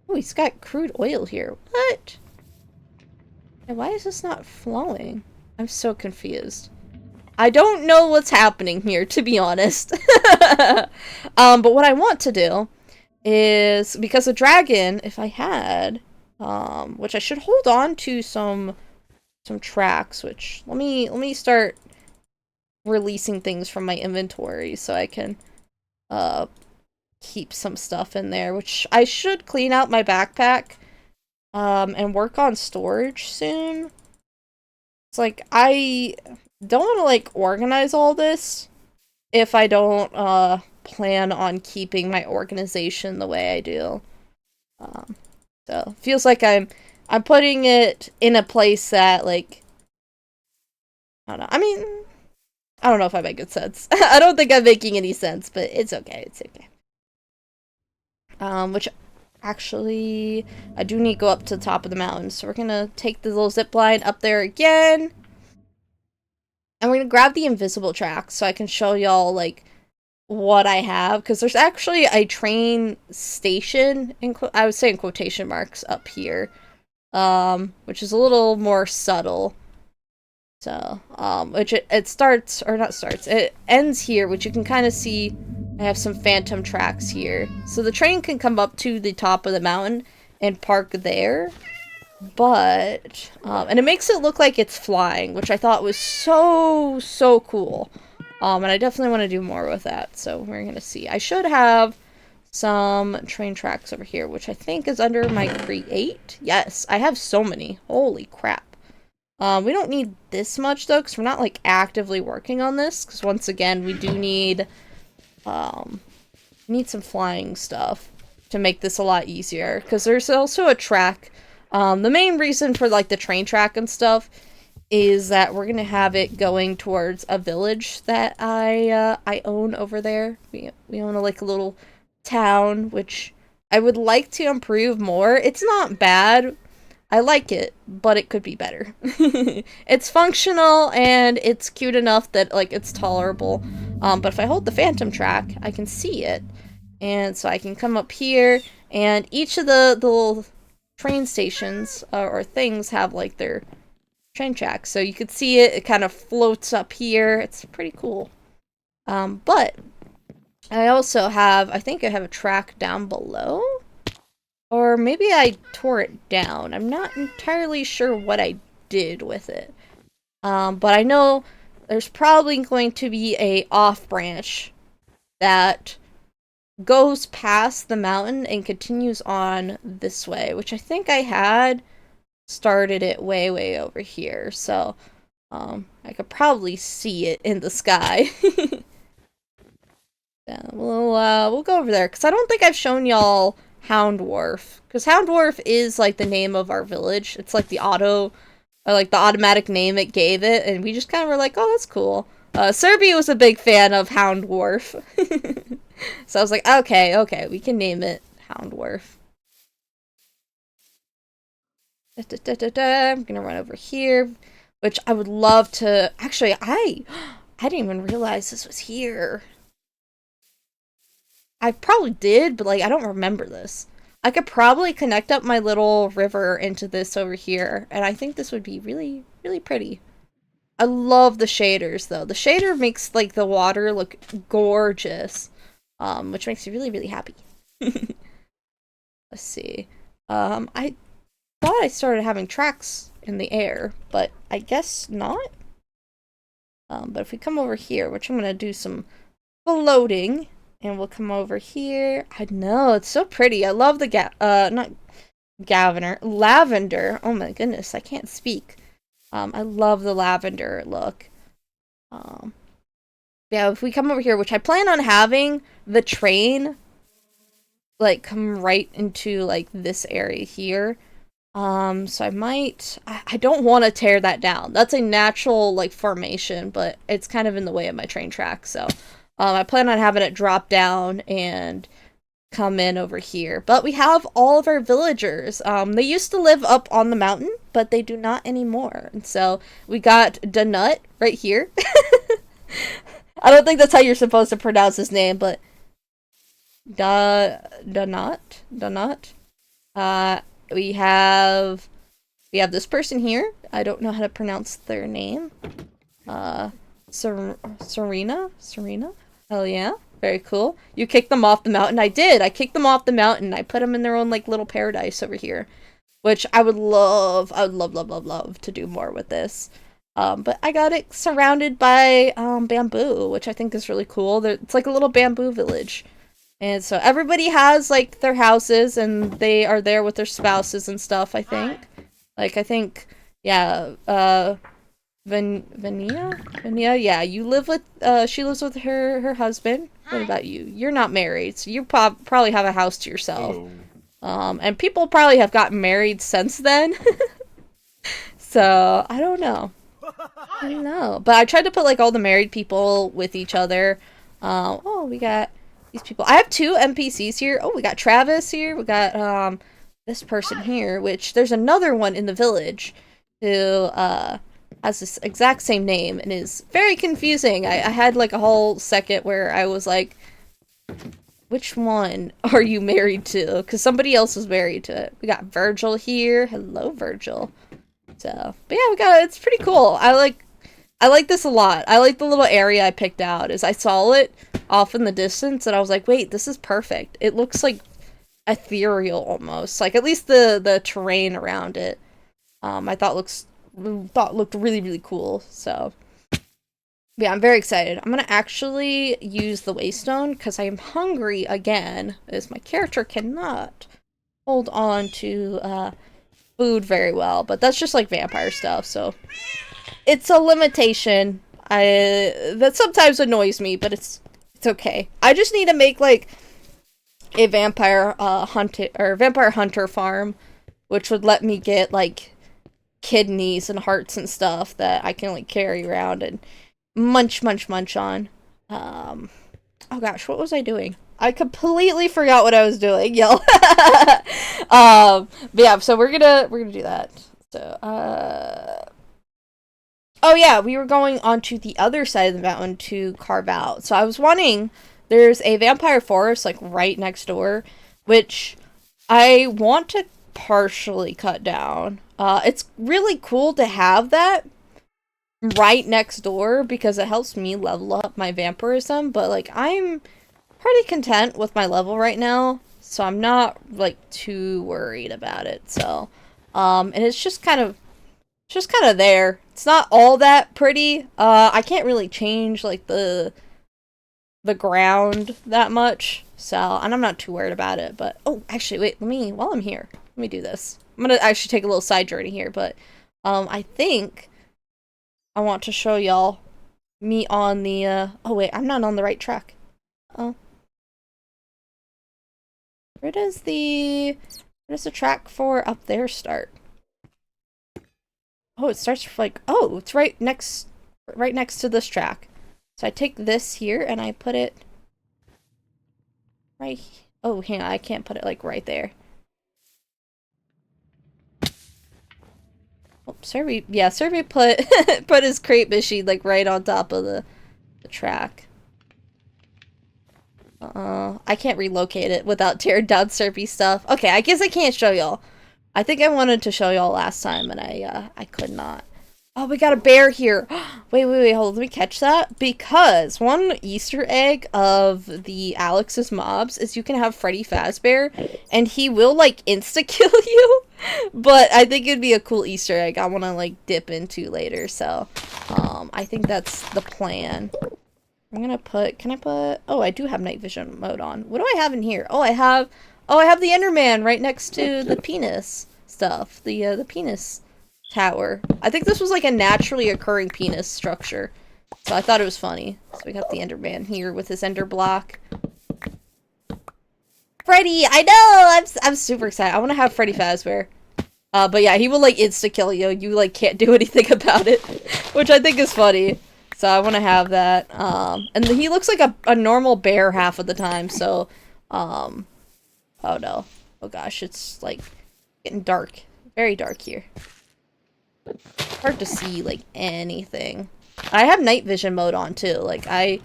Oh, he's got crude oil here. What? And why is this not flowing? I'm so confused. I don't know what's happening here, to be honest. But what I want to do is, because a dragon, if I had, which I should hold on to some tracks, which let me start releasing things from my inventory so I can keep some stuff in there, which I should clean out my backpack and work on storage soon. It's like I don't want to like organize all this if I don't plan on keeping my organization the way I do. So feels like I'm putting it in a place that, like, I don't know. I mean, I don't know if I make good sense. I don't think I'm making any sense, but it's okay. It's okay. Which actually, I do need to go up to the top of the mountain, so we're gonna take the little zip line up there again. And we're gonna grab the invisible track so I can show y'all, like, what I have, because there's actually a train station, I would say in quotation marks, up here, which is a little more subtle. So, which it starts, or not starts, it ends here, which you can kind of see. I have some phantom tracks here. So the train can come up to the top of the mountain and park there. But, and it makes it look like it's flying, which I thought was so, so cool. And I definitely want to do more with that. So we're going to see. I should have some train tracks over here, which I think is under my create. Yes, I have so many. Holy crap. We don't need this much, though, because we're not, like, actively working on this. Because, once again, we do need some flying stuff to make this a lot easier. Because there's also a track. The main reason for, like, the train track and stuff is that we're going to have it going towards a village that I own over there. We own, like, a little town, which I would like to improve more. It's not bad. I like it, but it could be better. It's functional, and it's cute enough that, like, it's tolerable. But if I hold the phantom track, I can see it. And so I can come up here, and each of the little train stations, or things, have, like, their train tracks. So you could see it, it kind of floats up here. It's pretty cool. But I also have, I think I have a track down below. Or maybe I tore it down. I'm not entirely sure what I did with it. But I know there's probably going to be a off branch that goes past the mountain and continues on this way, which I think I had started it way, way over here. So, I could probably see it in the sky. Yeah, we'll go over there, because I don't think I've shown y'all Hound Wharf, because Hound Wharf is, like, the name of our village. It's like the automatic name it gave it, and we just kind of were like, oh, that's cool. Serbia was a big fan of Hound Wharf. So I was like, okay, we can name it Hound Wharf. I'm gonna run over here, which I would love to, actually, I didn't even realize this was here. I probably did, but, like, I don't remember this. I could probably connect up my little river into this over here, and I think this would be really, really pretty. I love the shaders, though. The shader makes, like, the water look gorgeous, which makes me really, really happy. Let's see. I thought I started having tracks in the air, but I guess not. But if we come over here, which I'm gonna do some floating, and we'll come over here. I know, it's so pretty. I love the lavender. Oh my goodness, I can't speak. I love the lavender look. Yeah, if we come over here, which I plan on having the train, like, come right into, like, this area here. So I don't want to tear that down. That's a natural, like, formation, but it's kind of in the way of my train track, so I plan on having it drop down and come in over here. But we have all of our villagers. They used to live up on the mountain, but they do not anymore. And so we got Donut right here. I don't think that's how you're supposed to pronounce his name, but Donut. We have We have this person here. I don't know how to pronounce their name. Serena? Serena? Hell yeah. Very cool. You kicked them off the mountain. I did. I kicked them off the mountain. I put them in their own, like, little paradise over here. Which I would love, love to do more with this. But I got it surrounded by, bamboo, which I think is really cool. It's like a little bamboo village. And so everybody has, like, their houses, and they are there with their spouses and stuff, I think. Like, I think, yeah, Vania, yeah, you live with, she lives with her husband. What about you? You're not married, so you probably have a house to yourself. And people probably have gotten married since then. So, I don't know. I don't know. But I tried to put, like, all the married people with each other. Oh, we got these people. I have 2 NPCs here. Oh, we got Travis here. We got, this person here, which there's another one in the village who, has this exact same name and is very confusing. I had, like, a whole second where I was like, which one are you married to? Because somebody else was married to it. We got Virgil here. Hello, Virgil. So, but yeah, it's pretty cool. I like this a lot. I like the little area I picked out. As I saw it off in the distance, and I was like, wait, this is perfect. It looks like ethereal almost. Like, at least the terrain around it, I thought looked really, really cool. So, yeah, I'm very excited. I'm gonna actually use the waystone because I am hungry again, as my character cannot hold on to food very well. But that's just like vampire stuff, so it's a limitation. That sometimes annoys me, but it's okay. I just need to make like a vampire hunter farm, which would let me get like kidneys and hearts and stuff that I can like carry around and munch on. Oh gosh, what was I doing? I completely forgot what I was doing, y'all. But yeah, so we're gonna do that. So oh yeah, we were going onto the other side of the mountain to carve out. So I was wanting, there's a vampire forest like right next door, which I want to partially cut down. It's really cool to have that right next door because it helps me level up my vampirism, but like I'm pretty content with my level right now, so I'm not like too worried about it. So and it's just kind of there. It's not all that pretty. I can't really change like the ground that much, so, and I'm not too worried about it. But oh, actually wait, while I'm here, let me do this. I'm gonna actually take a little side journey here, but I think I want to show y'all me on the, oh wait, I'm not on the right track. Oh. Where does the track for up there start? Oh, it starts like, oh, it's right next to this track. So I take this here and I put it right, oh, hang on, I can't put it like right there. Oh, Survey put put his crate machine like right on top of the track. I can't relocate it without tearing down Survey stuff. Okay, I guess I can't show y'all. I think I wanted to show y'all last time and I could not. Oh, we got a bear here. Wait, hold on, let me catch that. Because one Easter egg of the Alex's mobs is you can have Freddy Fazbear, and he will, like, insta-kill you. But I think it'd be a cool Easter egg I want to, like, dip into later, so, I think that's the plan. I'm gonna put, oh, I do have night vision mode on. What do I have in here? Oh, I have the Enderman right next to the penis stuff. The penis tower. I think this was like a naturally occurring penis structure, so I thought it was funny. So we got the Enderman here with his ender block. Freddy, I know! I'm super excited. I want to have Freddy Fazbear. But yeah, he will like insta-kill you. You like can't do anything about it, which I think is funny. So I want to have that. And he looks like a normal bear half of the time, so, oh no. Oh gosh, it's like getting dark. Very dark here. Hard to see, like, anything. I have night vision mode on, too. Like, I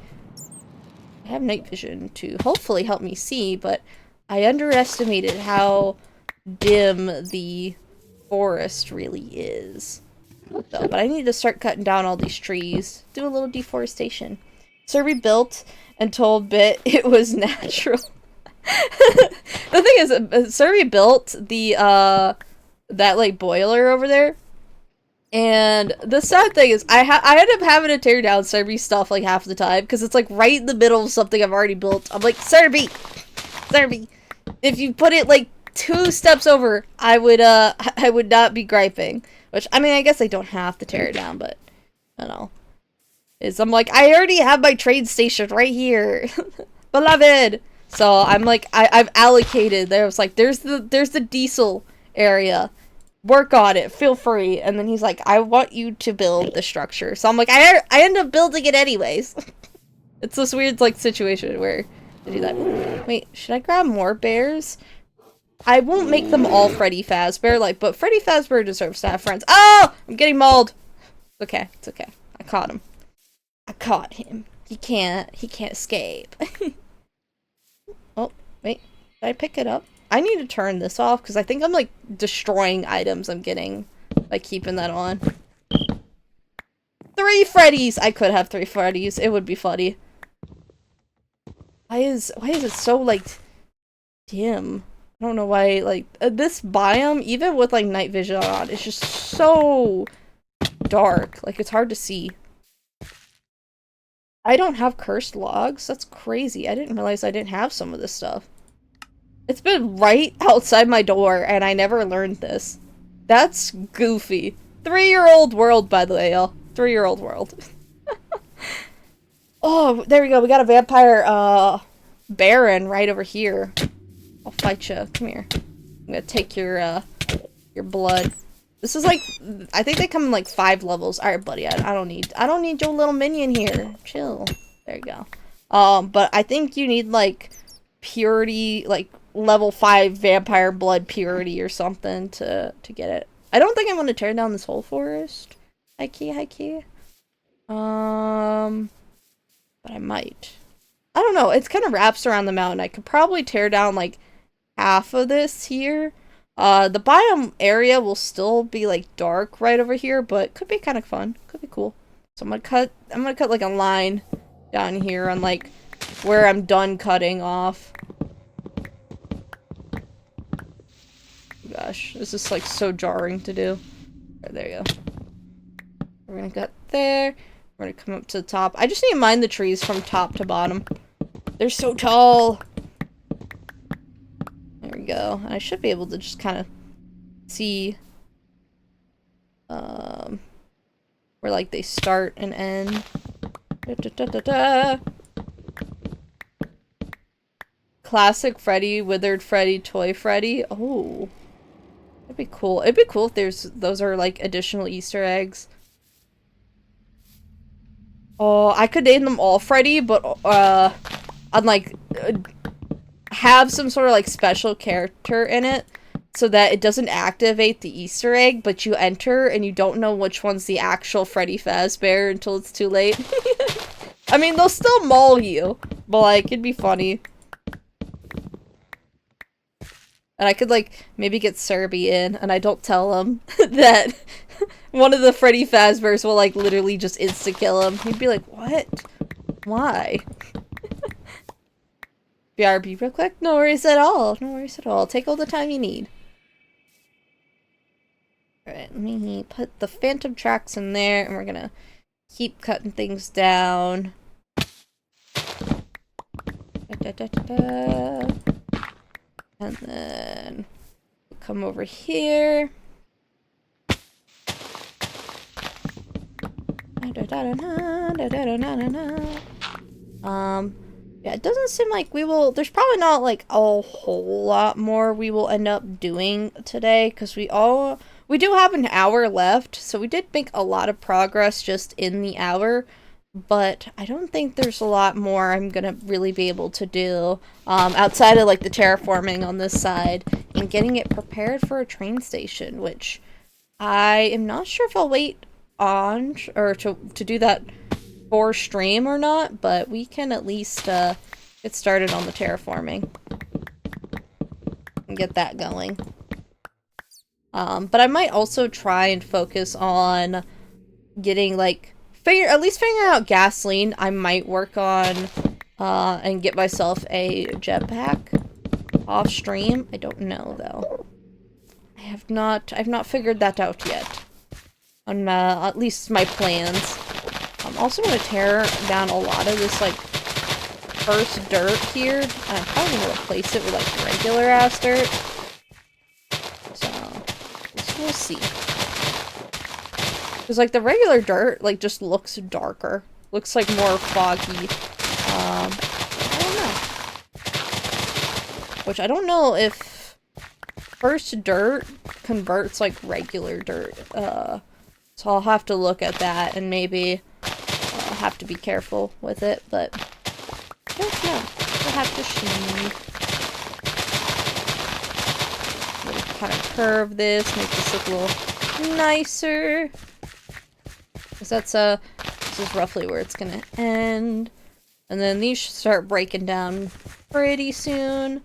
have night vision to hopefully help me see, but I underestimated how dim the forest really is. So, but I need to start cutting down all these trees. Do a little deforestation. Survey built and told Bit it was natural. The thing is, Survey built the, that, like, boiler over there. And the sad thing is, I end up having to tear down Survey stuff, like, half the time. Because it's, like, right in the middle of something I've already built. I'm like, Survey! Survey! If you put it, like, 2 steps over, I would not be griping. Which, I mean, I guess I don't have to tear it down, but, I don't know. I'm like, I already have my train station right here. Beloved! So, I'm like, I've allocated. There's the diesel area. Work on it. Feel free. And then he's like, I want you to build the structure. So, I'm like, I end up building it anyways. It's this weird, like, situation where I do that. Ooh, wait, should I grab more bears? I won't make them all Freddy Fazbear, like, but Freddy Fazbear deserves to have friends. Oh! I'm getting mauled! It's okay. It's okay. I caught him. I caught him. He can't escape. Oh, wait. Did I pick it up? I need to turn this off, because I think I'm, like, destroying items I'm getting by keeping that on. 3 Freddys! I could have 3 Freddys. It would be funny. Why is it so, like, dim? I don't know why, like, this biome, even with, like, night vision on, it's just so dark. Like, it's hard to see. I don't have cursed logs? That's crazy. I didn't realize I didn't have some of this stuff. It's been right outside my door, and I never learned this. That's goofy. 3-year-old world, by the way, y'all. 3-year-old world. Oh, there we go. We got a vampire, baron right over here. I'll fight you. Come here. I'm gonna take your blood. This is like, I think they come in like 5 levels. Alright, buddy, I don't need your little minion here. Chill. There you go. But I think you need like purity, like level 5 vampire blood purity or something to get it. I don't think I'm gonna tear down this whole forest. High key. But I might. I don't know. It's kind of wraps around the mountain. I could probably tear down like half of this here. The biome area will still be like dark right over here, but could be kind of fun. Could be cool. So I'm gonna cut like a line down here on like where I'm done cutting off. Gosh, this is like so jarring to do. Right, there you go. We're gonna cut there. We're gonna come up to the top. I just need to mine the trees from top to bottom. They're so tall. There we go. I should be able to just kind of see where like they start and end. Classic Freddy, Withered Freddy, Toy Freddy. Oh, that'd be cool. It'd be cool if those are like additional Easter eggs. Oh, I could name them all Freddy, but I'd like have some sort of like special character in it so that it doesn't activate the Easter egg, but you enter and you don't know which one's the actual Freddy Fazbear until it's too late. I mean, they'll still maul you, but like, it'd be funny. And I could like maybe get Serby in and I don't tell him that one of the Freddy Fazbears will like literally just insta-kill him. He'd be like, what? Why? BRB real quick? No worries at all. No worries at all. Take all the time you need. Alright, let me put the phantom tracks in there and we're gonna keep cutting things down. And then come over here. Yeah, it doesn't seem like we will, there's probably not like a whole lot more we will end up doing today, because we do have an hour left, so we did make a lot of progress just in the hour, but I don't think there's a lot more I'm gonna really be able to do, outside of like the terraforming on this side, and getting it prepared for a train station, which I am not sure if I'll wait on, or to do that for stream or not, but we can at least get started on the terraforming and get that going. But I might also try and focus on getting, like, at least figuring out gasoline. I might work on, and get myself a jetpack off stream. I don't know, though. I've not figured that out yet. On, at least my plans. I'm also gonna tear down a lot of this, like, first dirt here. I'm probably gonna replace it with, like, regular-ass dirt. So, we'll see. Because, like, the regular dirt, like, just looks darker. Looks, like, more foggy. I don't know. Which I don't know if first dirt converts, like, regular dirt. So I'll have to look at that and maybe have to be careful with it, but I don't know. We'll have to see. We'll kind of curve this, make this look a little nicer. Because that's, this is roughly where it's gonna end. And then these should start breaking down pretty soon.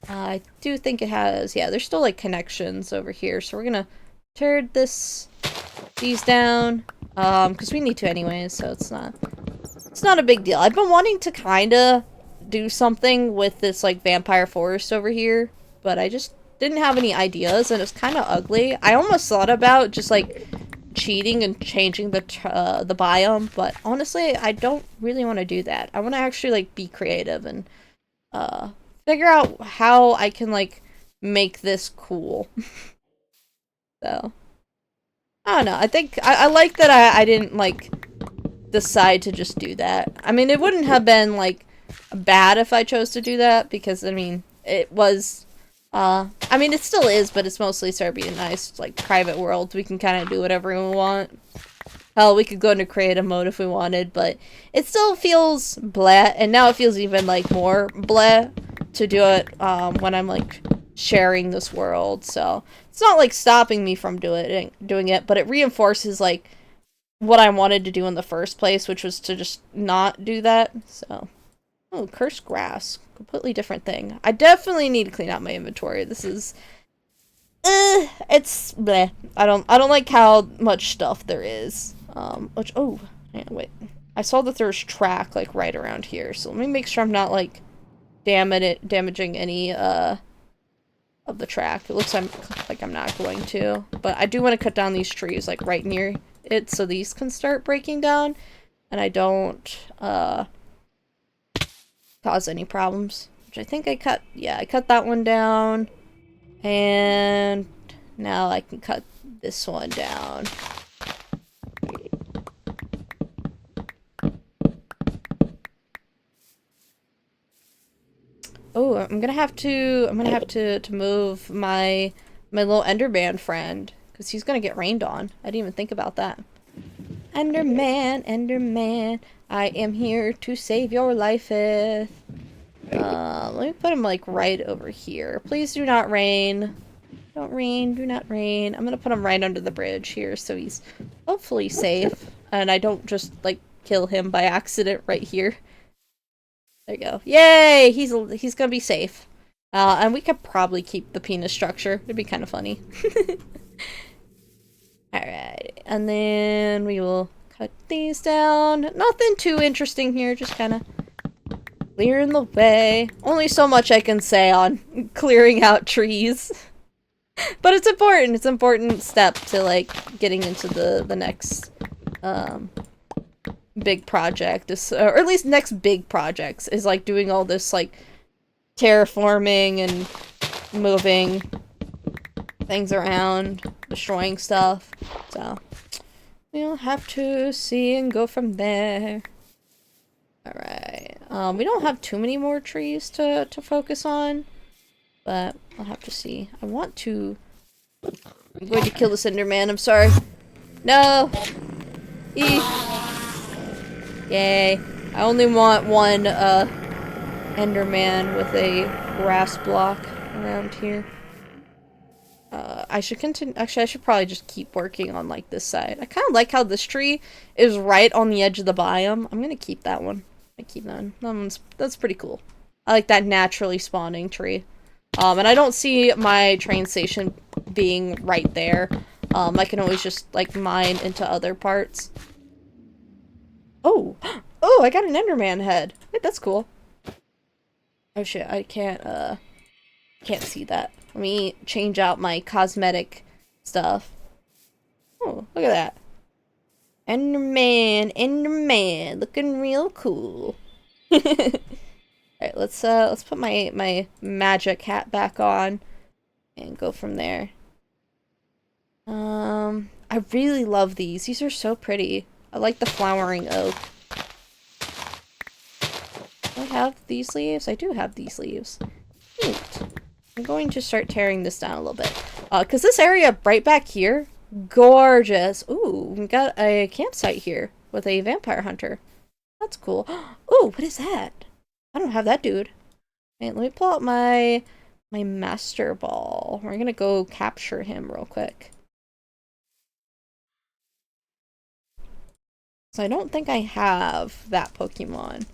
I do think it has, yeah, there's still, like, connections over here, so we're gonna tear these down, because we need to anyways, so it's not a big deal. I've been wanting to kinda do something with this, like, vampire forest over here, but I just didn't have any ideas, and it's kinda ugly. I almost thought about just, like, cheating and changing the biome, but honestly, I don't really want to do that. I want to actually, like, be creative and, figure out how I can, like, make this cool. So, I don't know. I think I like that I didn't, like, decide to just do that. I mean, it wouldn't have been, like, bad if I chose to do that, because, I mean, it was, I mean, it still is, but it's mostly started being nice, like, private world. We can kind of do whatever we want. Hell, we could go into creative mode if we wanted, but it still feels bleh, and now it feels even, like, more bleh to do it, when I'm, like, sharing this world, so it's not, like, stopping me from doing it, but it reinforces, like, what I wanted to do in the first place, which was to just not do that, so. Oh, cursed grass. Completely different thing. I definitely need to clean out my inventory. This is, it's bleh. I don't like how much stuff there is. Which, oh, yeah, wait. I saw that there's track, like, right around here, so let me make sure I'm not, like, damaging any, of the track. It looks like I'm not going to, but I do want to cut down these trees, like, right near it, so these can start breaking down, and I don't, cause any problems. Which I think I cut that one down, and now I can cut this one down. Oh, I'm gonna have to move my little Enderman friend, because he's gonna get rained on. I didn't even think about that. Enderman, Enderman, I am here to save your life. Let me put him, like, right over here. Please do not rain. Don't rain, do not rain. I'm gonna put him right under the bridge here, so he's hopefully safe, and I don't just, like, kill him by accident right here. There you go. Yay! He's gonna be safe. And we could probably keep the penis structure. It'd be kind of funny. Alright, and then we will cut these down. Nothing too interesting here, just kind of clearing the way. Only so much I can say on clearing out trees. But it's important. It's an important step to, like, getting into the next, big project, or at least next big projects, is, like, doing all this, like, terraforming and moving things around, destroying stuff, so we'll have to see and go from there. Alright, we don't have too many more trees to focus on, but I'll have to see. I'm going to kill this Enderman, I'm sorry. No! Yay. I only want one, Enderman with a grass block around here. I should continue. Actually, I should probably just keep working on, like, this side. I kind of like how this tree is right on the edge of the biome. I'm gonna keep that one. That's pretty cool. I like that naturally spawning tree. And I don't see my train station being right there. I can always just, like, mine into other parts. Oh! Oh, I got an Enderman head! Wait, that's cool. Oh shit, I can't see that. Let me change out my cosmetic stuff. Oh, look at that. Enderman, Enderman, looking real cool. Alright, let's put my magic hat back on and go from there. I really love these. These are so pretty. I like the flowering oak. Do I have these leaves? I do have these leaves. Neat. I'm going to start tearing this down a little bit. Because this area right back here, gorgeous. Ooh, we got a campsite here with a vampire hunter. That's cool. Ooh, what is that? I don't have that dude. Wait, let me pull out my master ball. We're gonna go capture him real quick. So I don't think I have that Pokemon.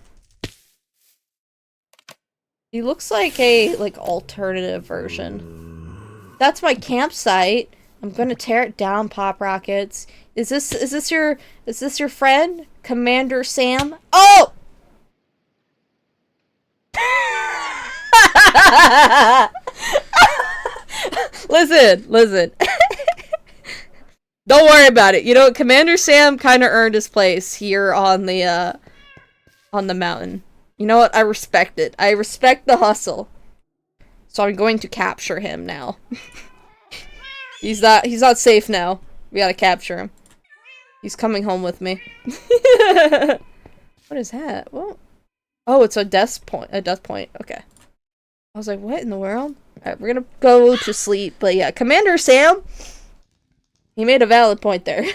He looks like a alternative version. That's my campsite. I'm gonna tear it down, Pop Rockets. Is this your friend? Commander Sam? Oh! Listen. Don't worry about it. You know, Commander Sam kind of earned his place here on the mountain. You know what? I respect it. I respect the hustle. So I'm going to capture him now. He's not safe now. We gotta capture him. He's coming home with me. What is that? What? Oh, it's a death point. Okay. I was like, what in the world? Alright, we're gonna go to sleep. But yeah, Commander Sam, he made a valid point there.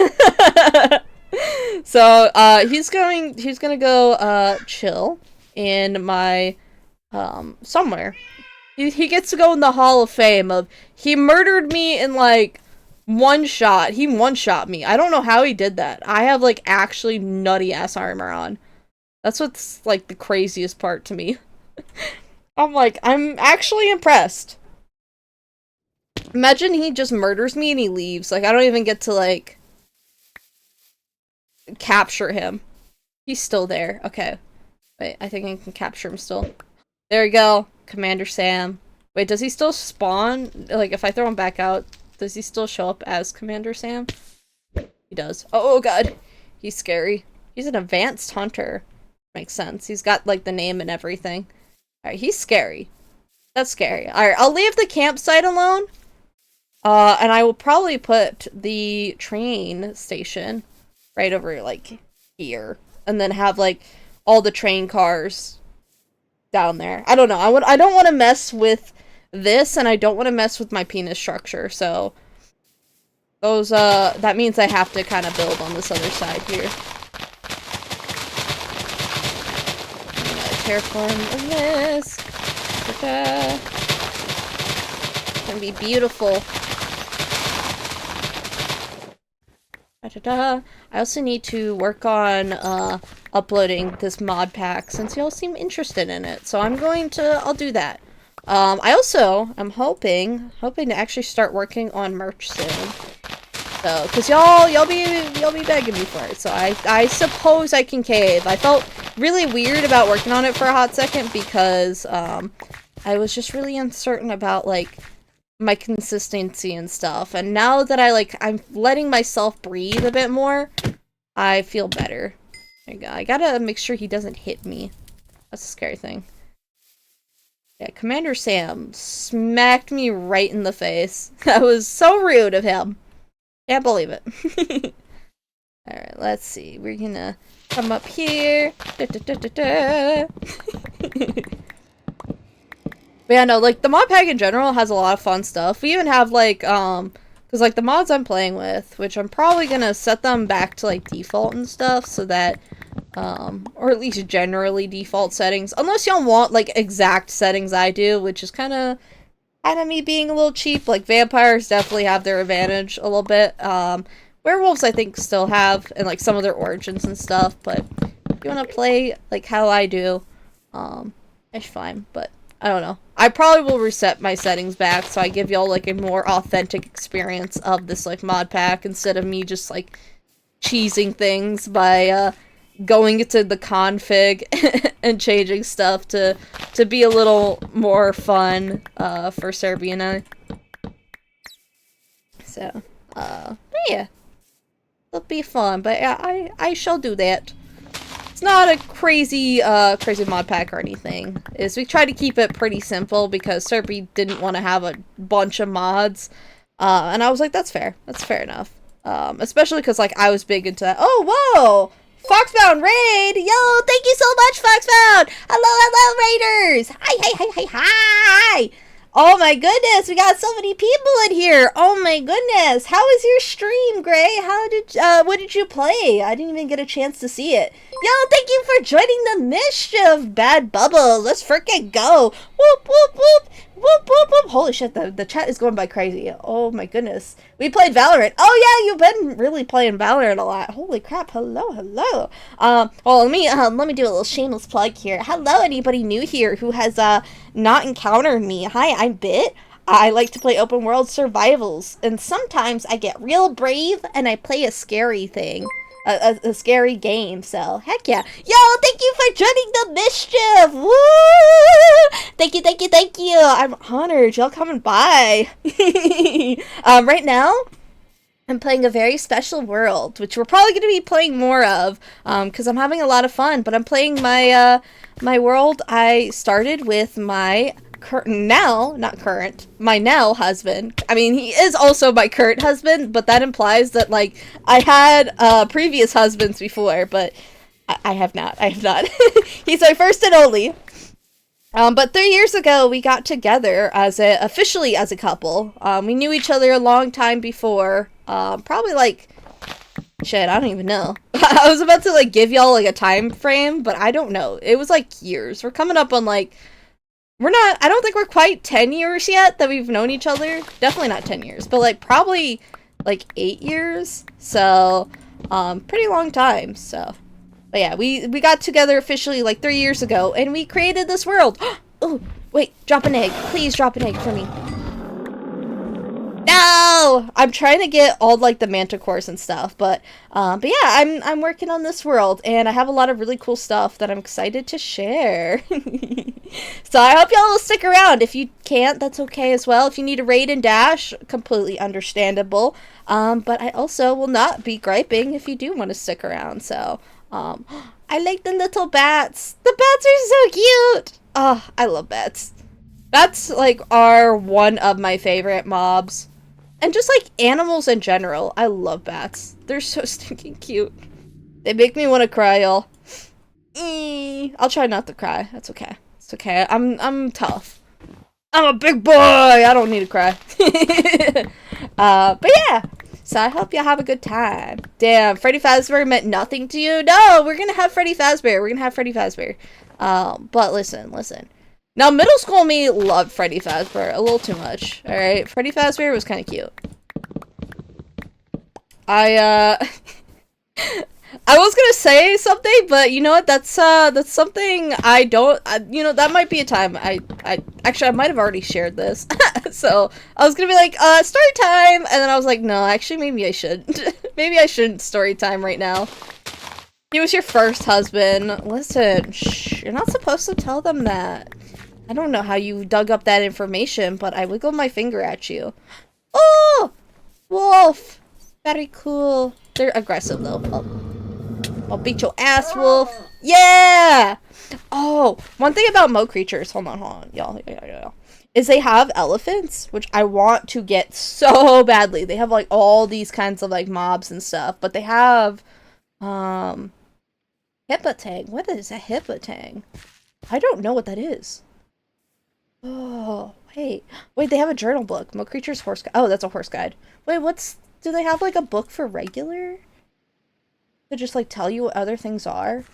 So, he's gonna go, chill in my, somewhere. He gets to go in the Hall of Fame of, he murdered me in, like, one shot. He one-shot me. I don't know how he did that. I have, like, actually nutty-ass armor on. That's what's, like, the craziest part to me. I'm like, I'm actually impressed. Imagine he just murders me and he leaves. Like, I don't even get to, like, capture him. He's still there. Okay. Wait, I think I can capture him still. There we go. Commander Sam. Wait, does he still spawn? Like, if I throw him back out, does he still show up as Commander Sam? He does. Oh god. He's scary. He's an advanced hunter. Makes sense. He's got, like, the name and everything. Alright, he's scary. That's scary. Alright, I'll leave the campsite alone. And I will probably put the train station right over, like, here. And then have, like, all the train cars down there. I don't know. I don't want to mess with this, and I don't want to mess with my penis structure, so those, that means I have to kind of build on this other side here. Terraform this. It's gonna be beautiful. I also need to work on uploading this mod pack since y'all seem interested in it. So I'll do that. I'm hoping to actually start working on merch soon. So, cause y'all be begging me for it. So I suppose I can cave. I felt really weird about working on it for a hot second because I was just really uncertain about, like, my consistency and stuff. And now that I'm letting myself breathe a bit more, I feel better. There you go. I gotta make sure he doesn't hit me. That's a scary thing. Yeah, Commander Sam smacked me right in the face. That was so rude of him. Can't believe it. Alright, let's see. We're gonna come up here. But yeah, no, like, the mod pack in general has a lot of fun stuff. We even have, like, because, like, the mods I'm playing with, which I'm probably gonna set them back to, like, default and stuff, so that, or at least generally default settings. Unless y'all want, like, exact settings I do, which is kind of me being a little cheap. Like, vampires definitely have their advantage a little bit. Werewolves, I think, still have, and, like, some of their origins and stuff, but if you want to play, like, how I do, it's fine, but I don't know. I probably will reset my settings back so I give y'all like a more authentic experience of this like mod pack instead of me just like cheesing things by going into the config and changing stuff to be a little more fun for Serby and I. So, yeah. It'll be fun, but yeah, I shall do that. It's not a crazy mod pack or anything. We try to keep it pretty simple because Serby didn't want to have a bunch of mods. And I was like, that's fair. That's fair enough. Especially because, like, I was big into that. Oh, whoa! Foxbound raid! Yo, thank you so much, Foxbound! Hello, raiders! Hi! Oh my goodness, we got so many people in here! Oh my goodness! How was your stream, Gray? What did you play? I didn't even get a chance to see it. Yo, thank you for joining the mischief, Bad Bubble! Let's freaking go! Whoop, whoop, whoop! Whoop, whoop, whoop! Holy shit, the chat is going by crazy. Oh my goodness. We played Valorant. Oh yeah, you've been really playing Valorant a lot. Holy crap, hello. Well, let me do a little shameless plug here. Hello, anybody new here who has, not encountered me. Hi, I'm Bit. I like to play open world survivals, and sometimes I get real brave and I play a scary thing. A scary game, so heck yeah. Yo, thank you for joining the mischief! Woo! Thank you. I'm honored. Y'all coming by. Right now, I'm playing a very special world, which we're probably going to be playing more of, because I'm having a lot of fun, but I'm playing my, my world I started with my my now husband. I mean, he is also my current husband, but that implies that, like, I had, previous husbands before, but I have not. He's my first and only. But 3 years ago, we got together officially as a couple. We knew each other a long time before, probably, like, shit, I don't even know. I was about to, like, give y'all, like, a time frame, but I don't know. It was, like, years. We're coming up on, like, I don't think we're quite 10 years yet that we've known each other. Definitely not 10 years, but, like, probably, like, 8 years. So, pretty long time, so. But yeah, we got together officially, like, 3 years ago, and we created this world. Oh, wait, drop an egg. Please drop an egg for me. No! I'm trying to get all, like, the manticores and stuff, but yeah, I'm working on this world, and I have a lot of really cool stuff that I'm excited to share. So I hope y'all will stick around. If you can't, that's okay as well. If you need a raid and dash, completely understandable. But I also will not be griping if you do want to stick around, so, I like the little bats. The bats are so cute! Oh, I love bats. Bats, like, are one of my favorite mobs. And just, like, animals in general. I love bats. They're so stinking cute. They make me want to cry, y'all. I'll try not to cry. That's okay. It's okay. I'm tough. I'm a big boy! I don't need to cry. But yeah. So I hope y'all have a good time. Damn, Freddy Fazbear meant nothing to you? No, we're gonna have Freddy Fazbear. But listen. Now, middle school me loved Freddy Fazbear a little too much, alright? Freddy Fazbear was kind of cute. I was gonna say something, but you know what? That's something I don't, you know, that might be a time. Actually, I might have already shared this. So, I was gonna be like, story time, and then I was like, no, actually, maybe I should. Maybe I shouldn't story time right now. He was your first husband. Listen, shh, you're not supposed to tell them that. I don't know how you dug up that information, but I wiggled my finger at you. Oh! Wolf! Very cool. They're aggressive, though. I'll beat your ass, Wolf. Yeah! Oh, one thing about Mo creatures, hold on, y'all, is they have elephants, which I want to get so badly. They have, like, all these kinds of, like, mobs and stuff, but they have, Hippotang. What is a Hippotang? I don't know what that is. Oh, wait, they have a journal book. Mo creatures horse guide. Oh, that's a horse guide. Wait, do they have, like, a book for regular? To just, like, tell you what other things are?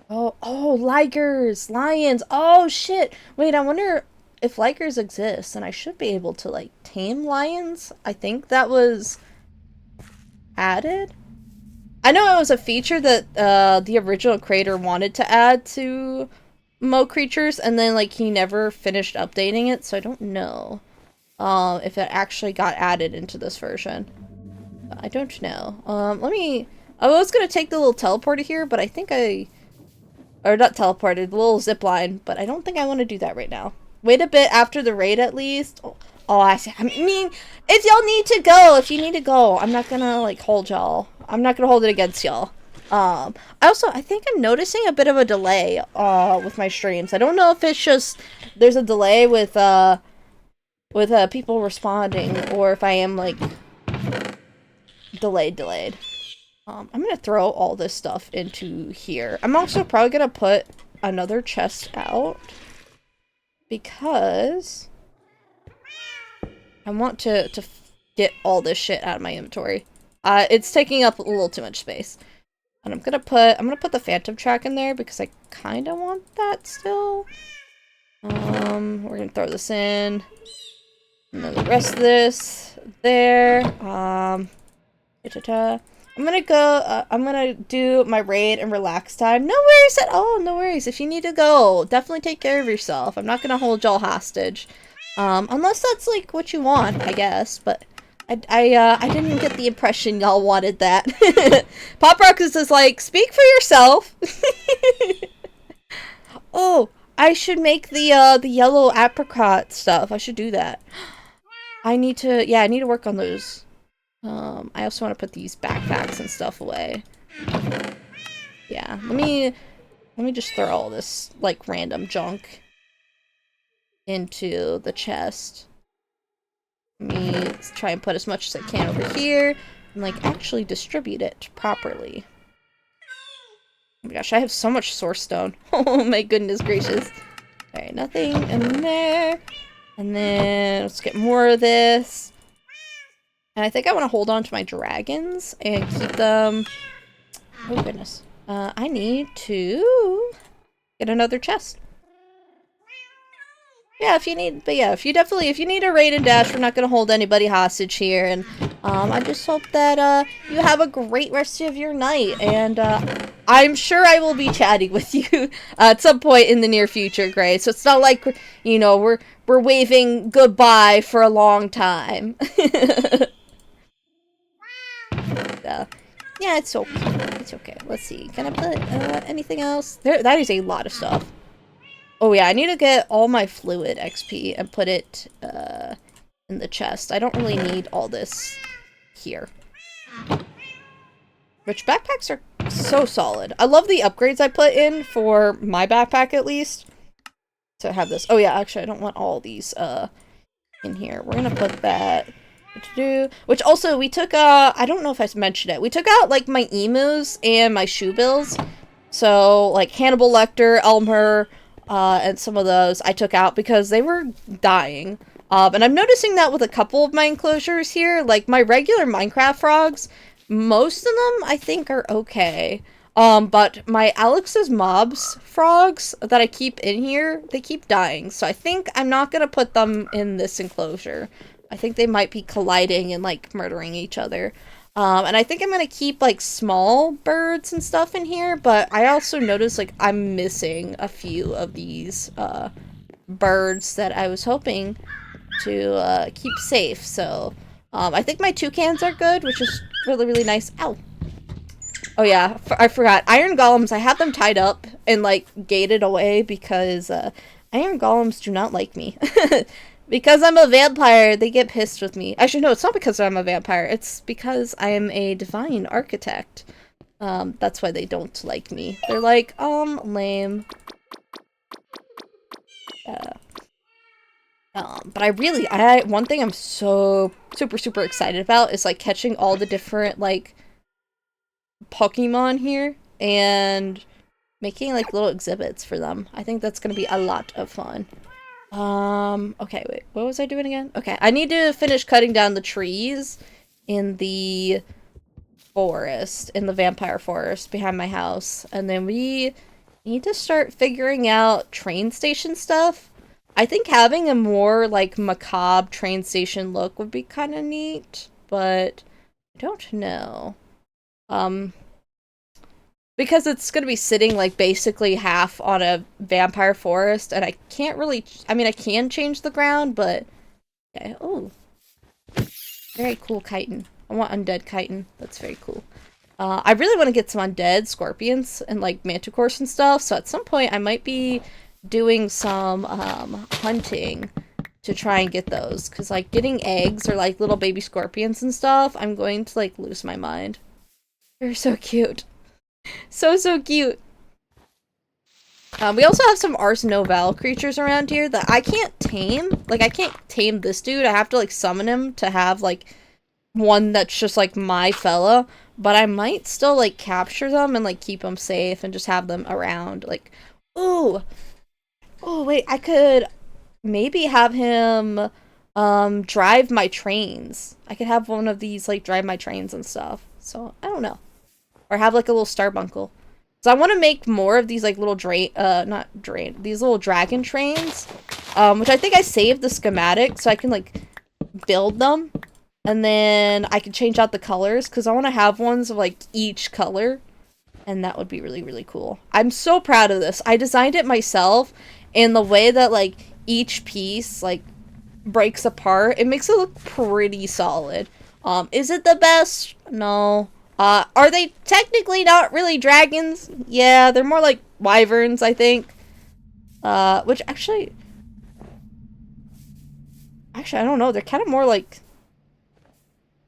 Oh, ligers, lions. Oh, shit. Wait, I wonder if ligers exist, and I should be able to, like, tame lions. I think that was added. I know it was a feature that the original creator wanted to add to Mo creatures, and then like he never finished updating it, so I don't know if it actually got added into this version. I don't know. I was gonna take the little teleporter here, but I think or not teleported, the little zip line, but I don't think I want to do that right now. Wait a bit after the raid at least. Oh, I see. I mean, if y'all need to go, if you need to go, I'm not gonna like hold y'all. I'm not gonna hold it against y'all. I think I'm noticing a bit of a delay with my streams. I don't know if it's just there's a delay with people responding, or if I am like delayed. I'm gonna throw all this stuff into here. I'm also probably gonna put another chest out because I want to get all this shit out of my inventory. It's taking up a little too much space. And I'm gonna put the phantom track in there because I kinda want that still. We're gonna throw this in. And then the rest of this there. I'm gonna do my raid and relax time. No worries at all, no worries. If you need to go, definitely take care of yourself. I'm not gonna hold y'all hostage. Unless that's like what you want, I guess, but I didn't get the impression y'all wanted that. Pop Rocks is like, speak for yourself. Oh, I should make the yellow apricot stuff. I should do that. I need to work on those. I also want to put these backpacks and stuff away. Yeah, let me just throw all this, like, random junk into the chest. Let me try and put as much as I can over here and, like, actually distribute it properly. Oh my gosh, I have so much source stone. Oh my goodness gracious. Alright, nothing in there. And then let's get more of this. And I think I want to hold on to my dragons and keep them... Oh goodness. I need to get another chest. Yeah, if you need, but yeah, if you need a raid and dash, we're not gonna hold anybody hostage here, and I just hope that you have a great rest of your night, and I'm sure I will be chatting with you at some point in the near future, Gray. So it's not like, you know, we're waving goodbye for a long time. Yeah, it's okay. It's okay. Let's see. Can I put anything else? That is a lot of stuff. Oh yeah, I need to get all my fluid XP and put it in the chest. I don't really need all this here. Which backpacks are so solid. I love the upgrades I put in for my backpack at least. To have this. Oh yeah, actually I don't want all these in here. We're gonna put that which also we took I don't know if I mentioned it. We took out like my emus and my shoe bills. So like Hannibal Lecter, Elmer, and some of those I took out because they were dying. And I'm noticing that with a couple of my enclosures here. Like, my regular Minecraft frogs, most of them, I think, are okay. But my Alex's Mobs frogs that I keep in here, they keep dying. So I think I'm not gonna put them in this enclosure. I think they might be colliding and, like, murdering each other. And I think I'm gonna keep, like, small birds and stuff in here, but I also noticed, like, I'm missing a few of these, birds that I was hoping to, keep safe, so, I think my toucans are good, which is really, really nice. Ow! Oh yeah, I forgot. Iron golems, I have them tied up and, like, gated away because, iron golems do not like me. Because I'm a vampire, they get pissed with me. Actually, no, it's not because I'm a vampire. It's because I am a divine architect. That's why they don't like me. They're like, lame. But one thing I'm so super excited about is, like, catching all the different, like, Pokemon here and making, like, little exhibits for them. I think that's gonna be a lot of fun. Okay, wait, what was I doing again? Okay, I need to finish cutting down the trees in the forest, in the vampire forest behind my house, and then we need to start figuring out train station stuff. I think having a more, like, macabre train station look would be kind of neat, but I don't know. because it's gonna be sitting like basically half on a vampire forest, and I can't really. I mean, I can change the ground, but okay. Oh, very cool chitin. I want undead chitin. That's very cool. I really want to get some undead scorpions and like manticores and stuff. So at some point, I might be doing some hunting to try and get those, because like getting eggs or like little baby scorpions and stuff, I'm going to like lose my mind. They're so cute. So cute. We also have some Ars Novel creatures around here that I can't tame. Like, I can't tame this dude. I have to, like, summon him to have, like, one that's just, like, my fella. But I might still, like, capture them and, like, keep them safe and just have them around. Like, ooh. Oh, wait, I could maybe have him, drive my trains. I could have one of these, like, drive my trains and stuff. So, I don't know. Or have, like, a little Starbuncle. So I want to make more of these, like, little these little dragon trains. Which I think I saved the schematic so I can, like, build them. And then I can change out the colors, because I want to have ones of, like, each color. And that would be really, really cool. I'm so proud of this. I designed it myself, and the way that, like, each piece, like, breaks apart, it makes it look pretty solid. Is it the best? No. Are they technically not really dragons? Yeah, they're more like wyverns, I think. Which actually, I don't know. They're kind of more like,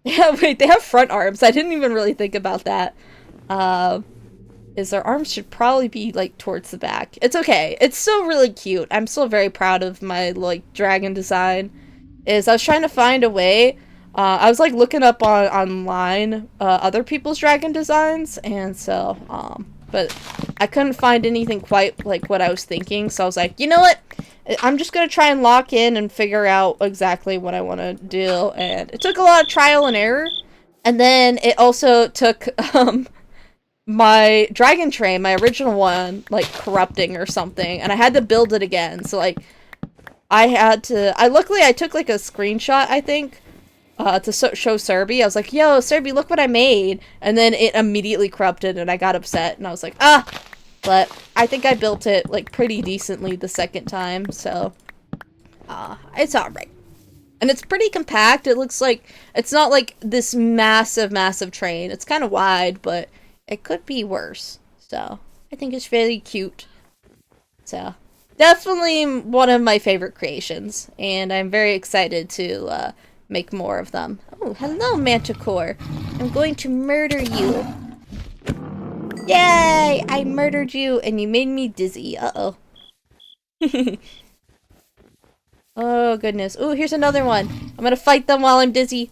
yeah, wait, they have front arms. I didn't even really think about that. Is their arms should probably be like towards the back. It's okay. It's still really cute. I'm still very proud of my like dragon design. I was trying to find a way. I was like looking up online other people's dragon designs, and so but I couldn't find anything quite like what I was thinking, so I was like, you know what? I'm just gonna try and lock in and figure out exactly what I want to do, and it took a lot of trial and error, and then it also took my dragon train, my original one, like corrupting or something, and I had to build it again. So like luckily I took like a screenshot, I think, to show Serby. I was like, yo, Serby, look what I made. And then it immediately corrupted and I got upset and I was like, ah! But I think I built it, like, pretty decently the second time, so, it's alright. And it's pretty compact. It looks like, it's not like this massive, massive train. It's kind of wide, but it could be worse. So, I think it's very cute. So, definitely one of my favorite creations. And I'm very excited to, make more of them. Oh, hello, Manticore. I'm going to murder you. Yay! I murdered you and you made me dizzy. Uh-oh. Oh, goodness. Oh, here's another one. I'm gonna fight them while I'm dizzy.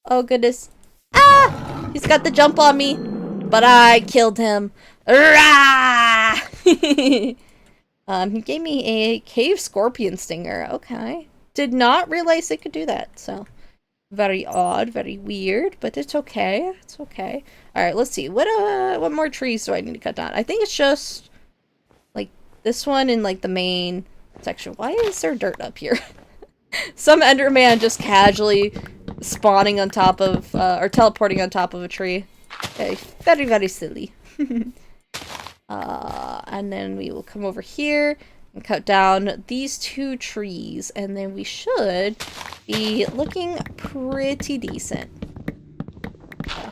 Oh, goodness. Ah! He's got the jump on me. But I killed him. Rah! He gave me a cave scorpion stinger. Okay. Did not realize they could do that, so very odd, very weird, but it's okay. It's okay. All right, let's see. What more trees do I need to cut down? I think it's just like this one in like the main section. Why is there dirt up here? Some Enderman just casually spawning on top of or teleporting on top of a tree. Okay, very, very silly. And then we will come over here and cut down these two trees, and then we should be looking pretty decent. So.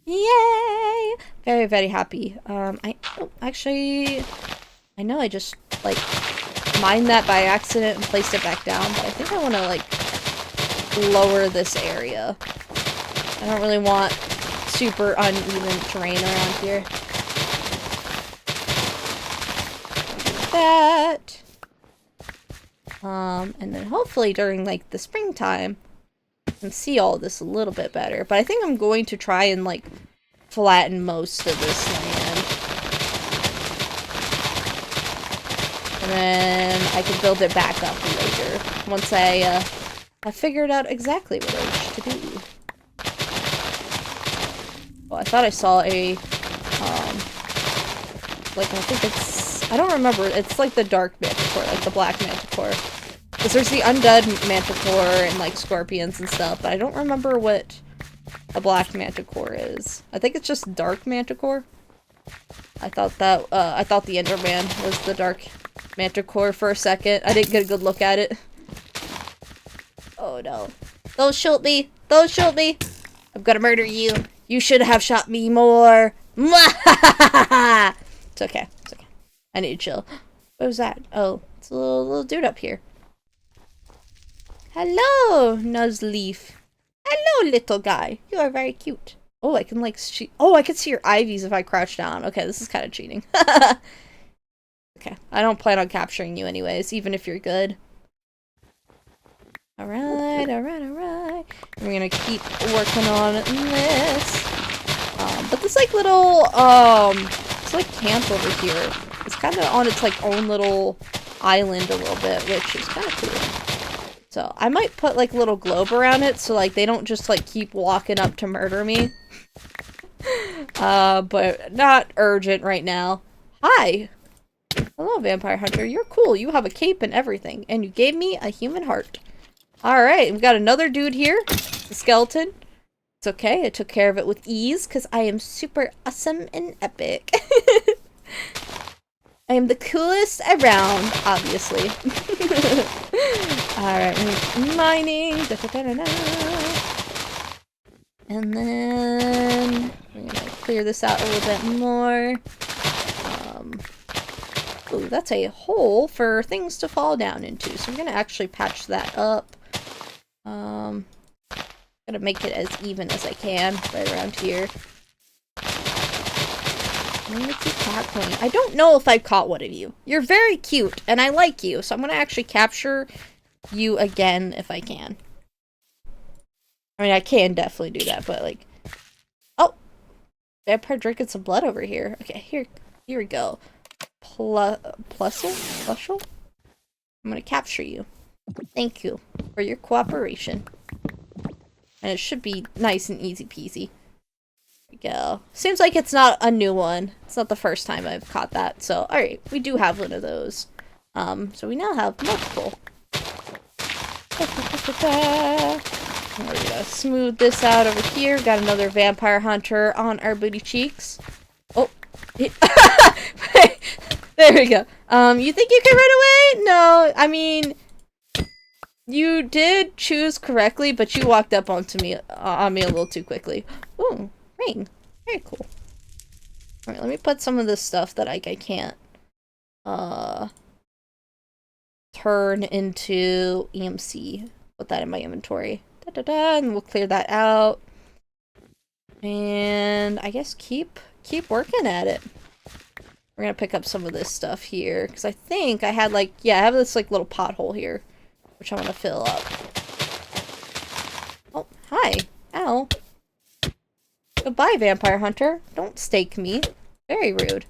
Yay! Very, very happy. Actually, I know I just, like, mined that by accident and placed it back down, but I think I want to, like, lower this area. I don't really want super uneven terrain around here. That. And then hopefully during like the springtime I can see all this a little bit better. But I think I'm going to try and like flatten most of this land. And then I can build it back up later once I figured out exactly what I wish to do. Well, I thought I saw a like I think it's I don't remember. It's like the dark manticore, like the black manticore. Because there's the undead manticore and like scorpions and stuff, but I don't remember what a black manticore is. I think it's just dark manticore. I thought that, I thought the Enderman was the dark manticore for a second. I didn't get a good look at it. Oh no. Don't shoot me! Don't shoot me! I'm gonna murder you. You should have shot me more. It's okay. It's okay. I need to chill. What was that? Oh, it's a little dude up here. Hello, Nuzleaf. Hello, little guy. You are very cute. Oh, I can like oh, I can see your ivies if I crouch down. Okay, this is kind of cheating. Okay, I don't plan on capturing you anyways, even if you're good. Alright, alright, alright. We're gonna keep working on this. But this like little, it's like camp over here. It's kind of on its like own little island a little bit, which is kind of cool. So I might put like a little globe around it so like they don't just like keep walking up to murder me. But not urgent right now. Hi! Hello, Vampire Hunter. You're cool. You have a cape and everything. And you gave me a human heart. Alright, we've got another dude here. The skeleton. It's okay. I took care of it with ease because I am super awesome and epic. I am the coolest around, obviously. Alright, we're mining. Da, da, da, da, da. And then we're gonna clear this out a little bit more. Ooh, that's a hole for things to fall down into. So I'm gonna actually patch that up. Gonna make it as even as I can right around here. I'm gonna keep tackling. I don't know if I've caught one of you. You're very cute, and I like you, so I'm gonna actually capture you again if I can. I mean, I can definitely do that, but like... Oh! Vampire drinking some blood over here. Okay, here we go. Plushel? I'm gonna capture you. Thank you for your cooperation. And it should be nice and easy peasy. There we go. Seems like it's not a new one. It's not the first time I've caught that. So, alright, we do have one of those. So we now have multiple. We're gonna smooth this out over here. Got another vampire hunter on our booty cheeks. Oh. There we go. You think you can run away? No, I mean... You did choose correctly, but you walked up onto me, on me a little too quickly. Ooh, ring. Very cool. Alright, let me put some of this stuff that I can't, turn into EMC. Put that in my inventory. Da-da-da, and we'll clear that out. And I guess keep working at it. We're gonna pick up some of this stuff here, because I think I had like, yeah, I have this like little pothole here. Which I want to fill up. Oh, hi. Ow. Goodbye, Vampire Hunter. Don't stake me. Very rude.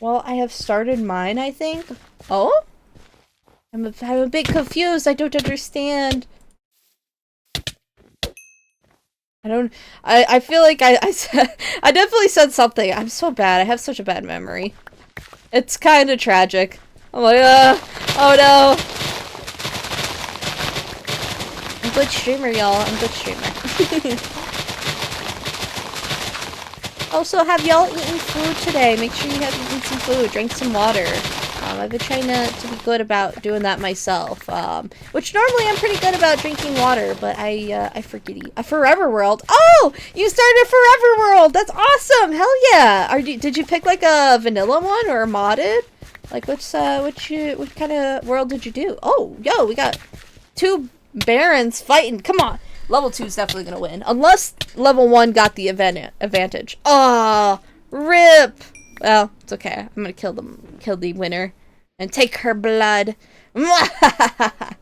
Well, I have started mine, I think. Oh? I'm a bit confused. I don't understand. I feel like I said, I definitely said something. I'm so bad. I have such a bad memory. It's kind of tragic. I'm like, oh no. I'm a good streamer, y'all. I'm a good streamer. Also, have y'all eaten food today? Make sure you have eaten some food. Drink some water. I've been trying to be good about doing that myself. Which normally I'm pretty good about drinking water, but I forget. A Forever World. Oh! You started Forever World! That's awesome! Hell yeah! Did you pick like a vanilla one or a modded? Like, what kind of world did you do? Oh, yo, we got two barons fighting. Come on. Level 2 is definitely gonna win. Unless level 1 got the advantage. Oh, rip. Well, it's okay. I'm gonna kill the winner. And take her blood. Modded?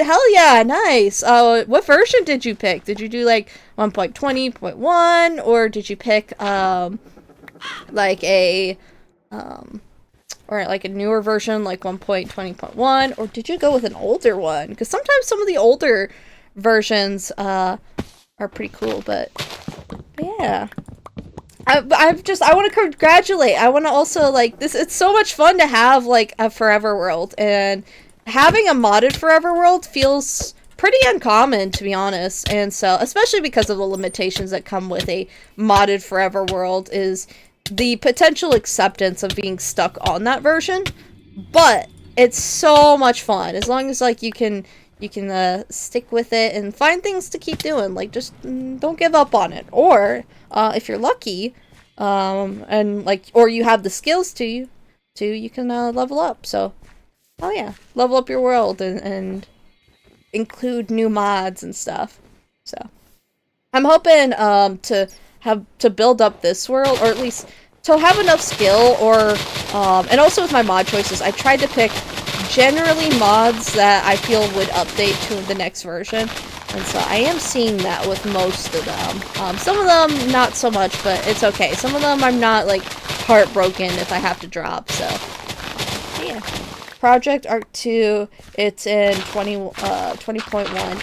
Hell yeah, nice. What version did you pick? Did you do, like, 1.20.1? Or did you pick, like a, or like a newer version, like 1.20.1, or did you go with an older one? Because sometimes some of the older versions are pretty cool, but yeah. I want to congratulate. I want to also, like, it's so much fun to have, like, a Forever World, and having a modded Forever World feels pretty uncommon, to be honest. And so, especially because of the limitations that come with a modded forever world, is the potential acceptance of being stuck on that version. But it's so much fun as long as like you can stick with it and find things to keep doing. Like, just don't give up on it. Or if you're lucky, and like, or you have the skills to you can level up. So, oh yeah, level up your world and include new mods and stuff. So, I'm hoping to build up this world, or at least to have enough skill, or and also with my mod choices, I tried to pick generally mods that I feel would update to the next version, and so I am seeing that with most of them. Some of them not so much, but it's okay. Some of them I'm not like heartbroken if I have to drop. So yeah. Project Arc 2, it's in 20.1.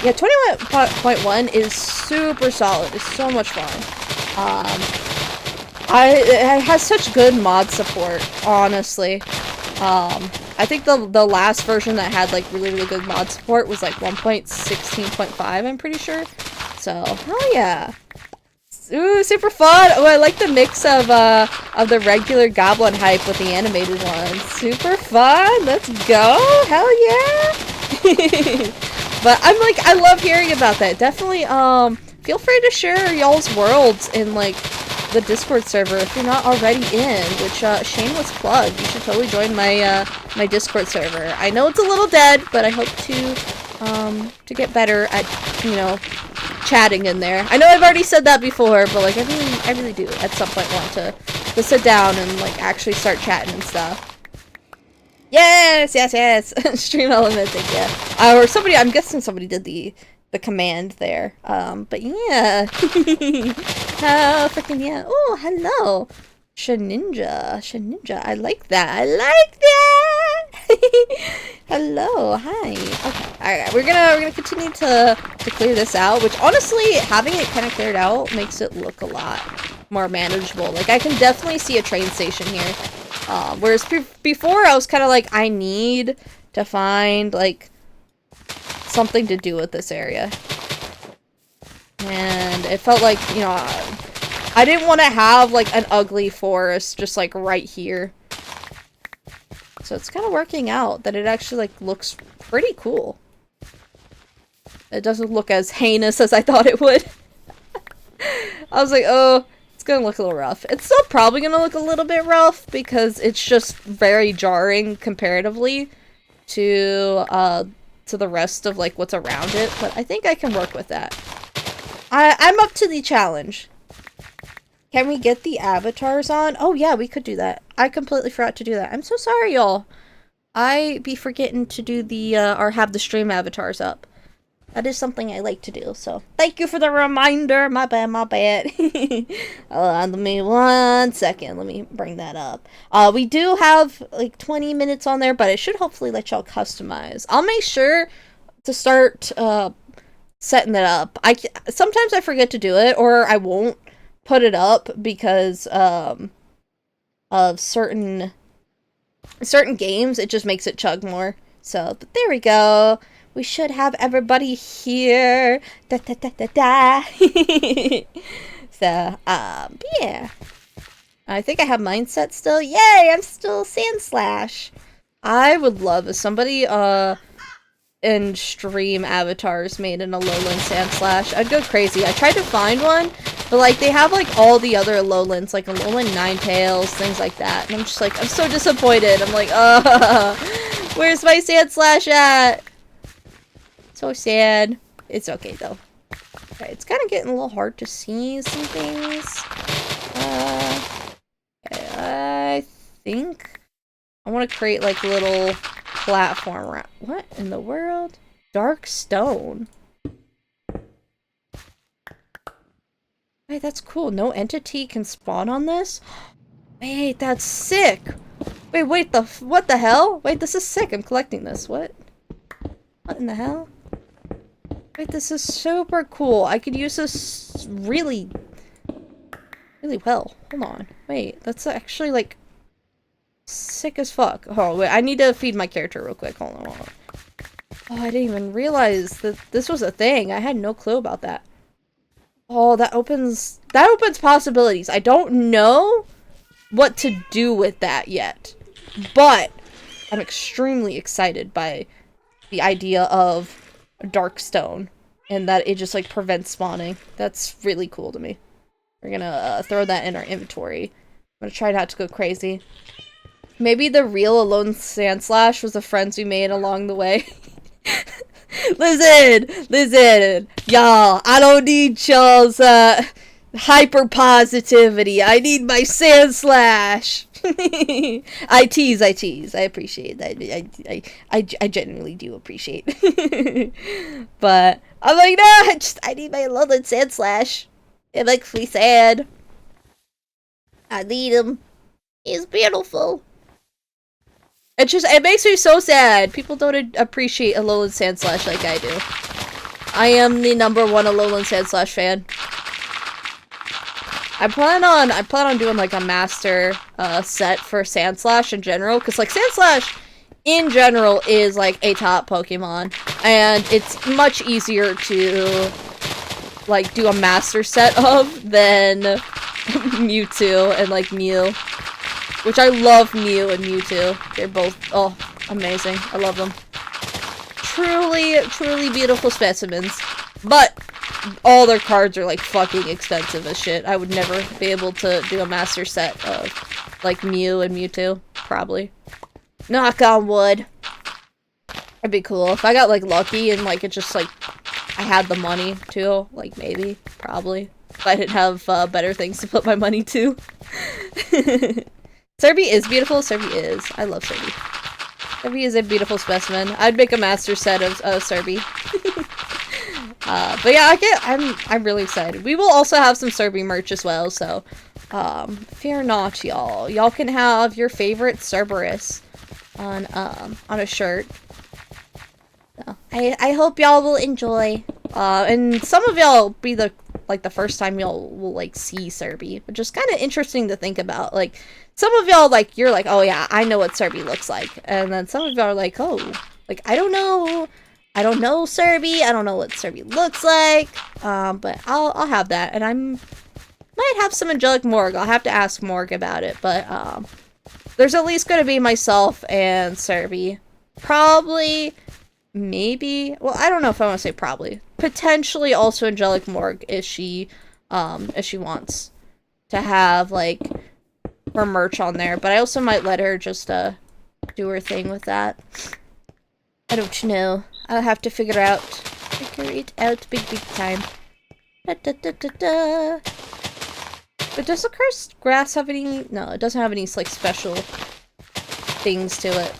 Yeah, 20.1 is super solid. It's so much fun. It has such good mod support, honestly. I think the last version that had like really good mod support was like 1.16.5, I'm pretty sure. So, oh yeah. Ooh, super fun! Oh, I like the mix of the regular goblin hype with the animated one. Super fun! Let's go! Hell yeah! But I'm like, I love hearing about that. Definitely, feel free to share y'all's worlds in like the Discord server if you're not already in, which shameless plug. You should totally join my my Discord server. I know it's a little dead, but I hope to get better at, you know, chatting in there. I know I've already said that before, but like I really do at some point want to sit down and like actually start chatting and stuff. Yes. Stream element, yeah. Or somebody, I'm guessing somebody did the command there. But yeah. Oh, freaking yeah. Oh, hello. Shaninja. I like that. Hello, hi. Okay, alright, we're gonna continue to clear this out, which honestly, having it kind of cleared out makes it look a lot more manageable. Like, I can definitely see a train station here. Whereas before, I was kind of like, I need to find, like, something to do with this area. And it felt like, you know, I didn't want to have, like, an ugly forest just, like, right here. So it's kind of working out that it actually, like, looks pretty cool. It doesn't look as heinous as I thought it would. I was like, oh, it's gonna look a little rough. It's still probably gonna look a little bit rough because it's just very jarring comparatively to the rest of, like, what's around it. But I think I can work with that. I'm up to the challenge. Can we get the avatars on? Oh yeah, we could do that. I completely forgot to do that. I'm so sorry, y'all. I be forgetting to do the, or have the stream avatars up. That is something I like to do, so thank you for the reminder. My bad. Let me 1 second. Let me bring that up. We do have, like, 20 minutes on there, but it should hopefully let y'all customize. I'll make sure to start, setting it up. Sometimes I forget to do it, or I won't put it up because of certain games. It just makes it chug more. So, but there we go. We should have everybody here. So, yeah. I think I have mine set still. Yay! I'm still Sandslash. I would love if somebody in stream avatars made in a lowland Sandslash. I'd go crazy. I tried to find one, but like they have like all the other lowlands, like a lowland Ninetales, things like that. And I'm just like, I'm so disappointed. I'm like, where's my Sandslash at? So sad. It's okay though. Okay, it's kind of getting a little hard to see some things. I think I want to create like a little platform around. What in the world? Dark stone. Wait, that's cool. No entity can spawn on this? Wait, that's sick. Wait, what the hell? Wait, this is sick. I'm collecting this. What in the hell? Wait, this is super cool. I could use this really well. Hold on. Wait, that's actually like sick as fuck. Oh, wait, I need to feed my character real quick. Hold on. Oh, I didn't even realize that this was a thing. I had no clue about that. Oh, that opens possibilities. I don't know what to do with that yet, but I'm extremely excited by the idea of a dark stone and that it just like prevents spawning. That's really cool to me. We're gonna throw that in our inventory. I'm gonna try not to go crazy. Maybe the real Alone Sand Slash was the friends we made along the way. Listen, y'all, I don't need y'all's, hyper positivity. I need my Sand Slash. I tease. I appreciate that. I genuinely do appreciate. But I'm like, no, I need my Alolan Sand Slash. It makes me sad. I need him. He's beautiful. It makes me so sad. People don't appreciate Alolan Sand Slash like I do. I am the #1 Alolan Sand Slash fan. I plan on doing like a master set for Sand Slash in general, because like Sand Slash in general is like a top Pokemon, and it's much easier to like do a master set of than Mewtwo and like Mew. Which I love Mew and Mewtwo. They're both, oh, amazing. I love them. Truly, truly beautiful specimens. But all their cards are like fucking expensive as shit. I would never be able to do a master set of like Mew and Mewtwo. Probably. Knock on wood. It'd be cool. If I got like lucky and like it just like I had the money too. Like maybe. Probably. If I didn't have better things to put my money to. Serby is beautiful. Serby is. I love Serby. Serby is a beautiful specimen. I'd make a master set of Serby. But yeah, I'm really excited. We will also have some Serby merch as well, so fear not, y'all. Y'all can have your favorite Cerberus on a shirt. So, I hope y'all will enjoy. And some of y'all be the first time y'all will like see Serby, which is kind of interesting to think about. Like some of y'all like you're like, oh yeah, I know what Serby looks like, and then some of y'all are like, oh, like I don't know Serby, I don't know what Serby looks like, but I'll have that, and might have some Angelic Morg. I'll have to ask Morg about it, but there's at least gonna be myself and Serby, probably. Maybe, well, I don't know if I want to say probably. Potentially also Angelic Morg if she wants to have, like, her merch on there. But I also might let her just, do her thing with that. I don't know. I'll have to figure it out big time. Da, da, da, da, da. But does the cursed grass have any, no, it doesn't have any, like, special things to it.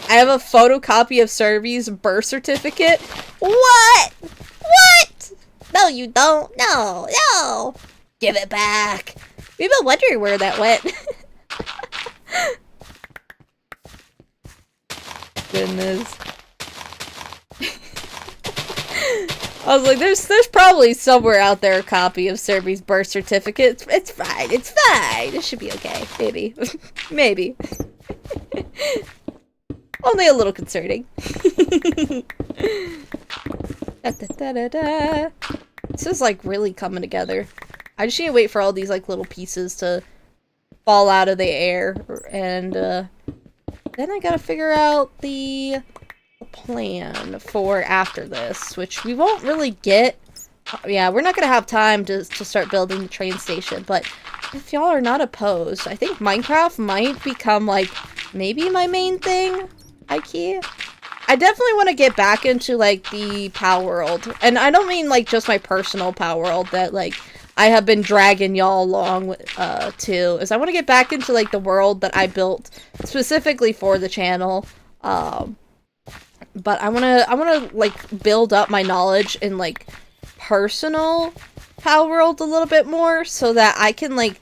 I have a photocopy of Serby's birth certificate. What? What? No, you don't. No. Give it back. We've been wondering where that went. Goodness. I was like, there's probably somewhere out there a copy of Serby's birth certificate. It's fine. It's fine. It should be okay. Maybe. Maybe. Only a little concerning. This is like really coming together. I just need to wait for all these like little pieces to fall out of the air, and then I gotta figure out the plan for after this, which we won't really get. Yeah, we're not gonna have time to start building the train station, but if y'all are not opposed, I think Minecraft might become like maybe my main thing. I definitely want to get back into, like, the Power World. And I don't mean, like, just my personal Power World that, like, I have been dragging y'all along with, to. Is I want to get back into, like, the world that I built specifically for the channel. But I want to, like, build up my knowledge in, like, personal Power World a little bit more so that I can, like,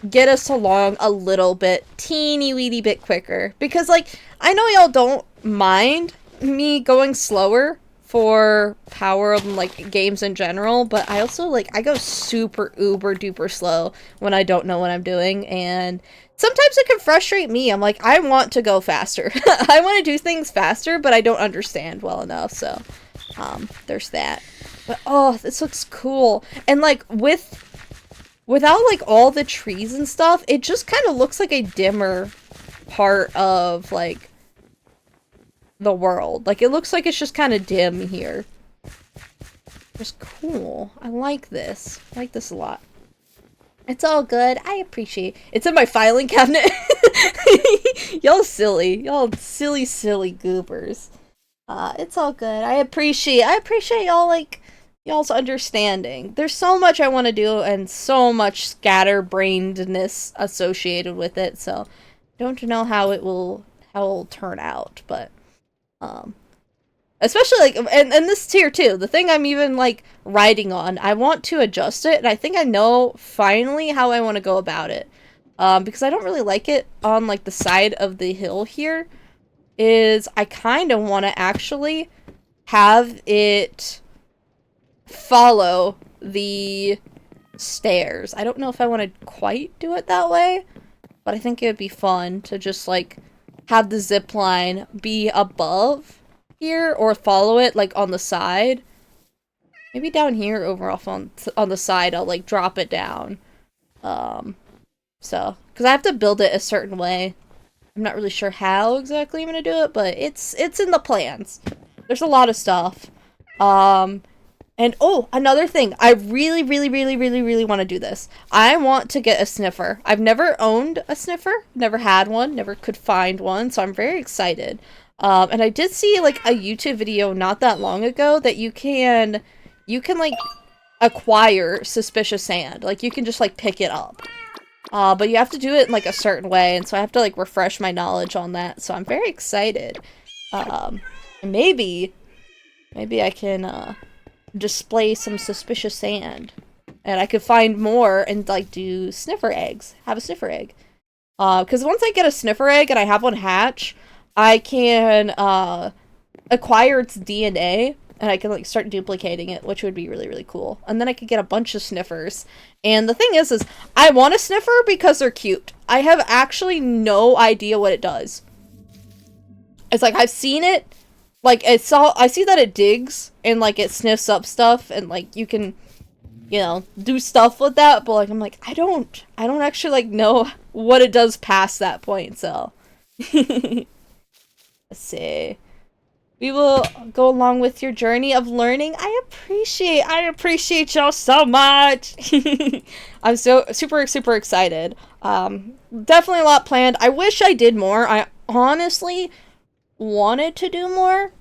get us along a little bit, teeny weeny bit quicker. Because, like, I know y'all don't mind me going slower for power and like games in general, but I also like I go super uber duper slow when I don't know what I'm doing, and sometimes it can frustrate me. I'm like, I want to go faster. I want to do things faster, but I don't understand well enough, so there's that. But oh, this looks cool. And like without like all the trees and stuff, it just kind of looks like a dimmer part of like the world. Like, it looks like it's just kind of dim here. It's cool. I like this. I like this a lot. It's all good. I appreciate it. It's in my filing cabinet. Y'all silly. Y'all silly goobers. It's all good. I appreciate y'all, like, y'all's understanding. There's so much I want to do and so much scatterbrainedness associated with it, so don't know how it'll turn out, but especially like and this tier too, the thing I'm even like riding on, I want to adjust it, and I think I know finally how I want to go about it, because I don't really like it on like the side of the hill here. Is I kind of want to actually have it follow the stairs. I don't know if I want to quite do it that way, but I think it would be fun to just like have the zip line be above here or follow it like on the side. Maybe down here over off on the side I'll like drop it down. So, because I have to build it a certain way. I'm not really sure how exactly I'm gonna do it, but it's in the plans. There's a lot of stuff. And oh, another thing. I really want to do this. I want to get a sniffer. I've never owned a sniffer. Never had one. Never could find one. So I'm very excited. And I did see like a YouTube video not that long ago that you can like acquire suspicious sand. Like you can just like pick it up. But you have to do it in like a certain way. And so I have to like refresh my knowledge on that. So I'm very excited. Maybe I can, display some suspicious sand, and I could find more and like do sniffer eggs, have a sniffer egg, because once I get a sniffer egg and I have one hatch, I can acquire its DNA and I can like start duplicating it, which would be really cool, and then I could get a bunch of sniffers. And the thing is I want a sniffer because they're cute. I have actually no idea what it does. It's like I've seen it. Like, I see that it digs, and, like, it sniffs up stuff, and, like, you can, you know, do stuff with that, but, like, I'm like, I don't actually, like, know what it does past that point, so. Let's see. We will go along with your journey of learning. I appreciate y'all so much! I'm so super excited. Definitely a lot planned. I wish I did more. I honestly wanted to do more,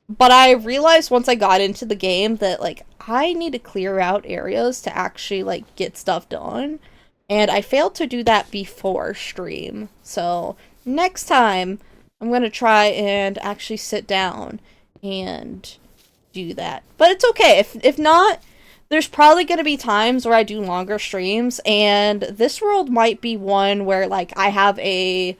but I realized once I got into the game that like I need to clear out areas to actually like get stuff done, and I failed to do that before stream. So next time I'm gonna try and actually sit down and do that. But it's okay if not. There's probably gonna be times where I do longer streams, and this world might be one where like I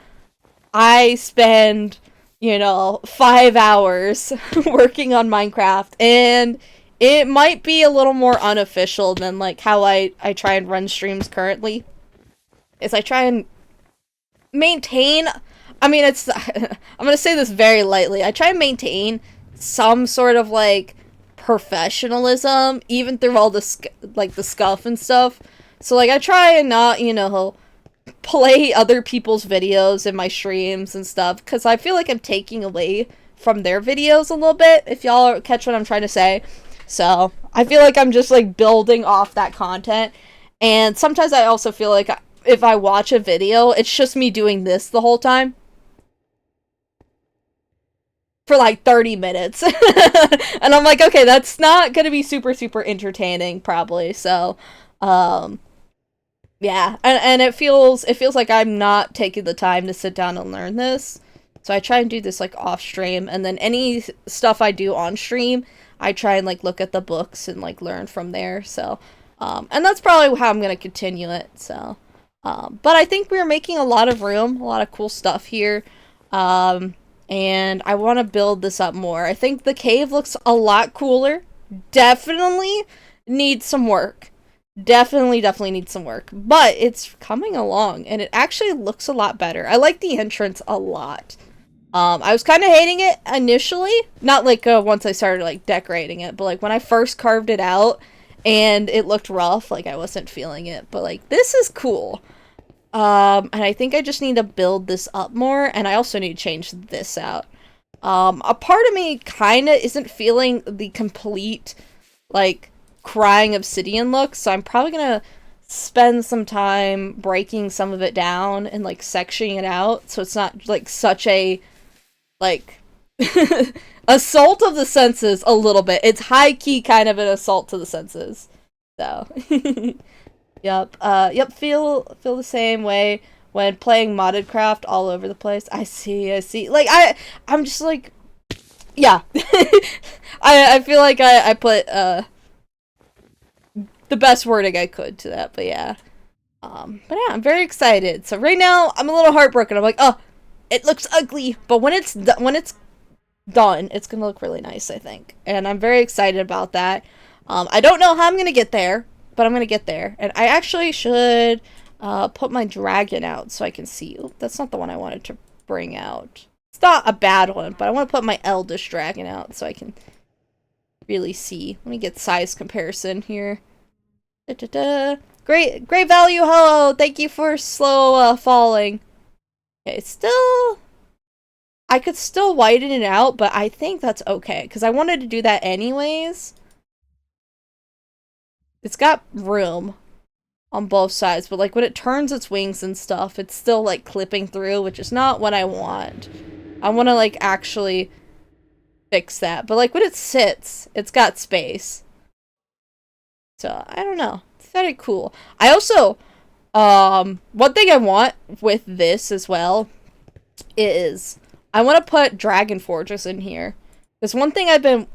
spend, you know, 5 hours working on Minecraft, and it might be a little more unofficial than like how I try and run streams currently. Is I try and maintain, I mean, it's I'm gonna say this very lightly, I try and maintain some sort of like professionalism even through all the like the scuff and stuff. So like I try and not, you know, play other people's videos in my streams and stuff, because I feel like I'm taking away from their videos a little bit, if y'all catch what I'm trying to say. So I feel like I'm just like building off that content, and sometimes I also feel like if I watch a video, it's just me doing this the whole time for like 30 minutes. And I'm like, okay, that's not gonna be super entertaining probably. So yeah, and it feels like I'm not taking the time to sit down and learn this. So I try and do this like off stream, and then any stuff I do on stream, I try and like look at the books and like learn from there. So and that's probably how I'm gonna continue it. So but I think we're making a lot of room, a lot of cool stuff here. and I want to build this up more. I think the cave looks a lot cooler. Definitely needs some work. Definitely needs some work. But it's coming along, and it actually looks a lot better. I like the entrance a lot. I was kind of hating it initially. Not like once I started like decorating it, but like when I first carved it out and it looked rough, like I wasn't feeling it. But like this is cool. And I think I just need to build this up more, and I also need to change this out. A part of me kind of isn't feeling the complete, like, crying obsidian look, so I'm probably gonna spend some time breaking some of it down and, like, sectioning it out, so it's not, like, such a, like, assault of the senses a little bit. It's high-key kind of an assault to the senses. So, yep, feel the same way when playing modded craft all over the place. I see. Like, I'm just like, yeah. I feel like I put, the best wording I could to that, but yeah. But yeah, I'm very excited. So right now, I'm a little heartbroken. I'm like, oh, it looks ugly, but when it's done, it's gonna look really nice, I think. And I'm very excited about that. I don't know how I'm gonna get there, but I'm gonna get there. And I actually should put my dragon out so I can see. Oop, that's not the one I wanted to bring out. It's not a bad one, but I want to put my eldest dragon out so I can really see. Let me get size comparison here. Great value, hello! Thank you for slow falling. Okay, still... I could still widen it out, but I think that's okay, because I wanted to do that anyways. It's got room on both sides, but like when it turns its wings and stuff, it's still like clipping through, which is not what I want. I want to like actually fix that. But like when it sits, it's got space. So I don't know. It's very cool. I also, one thing I want with this as well is I want to put dragon forges in here. Because one thing I've been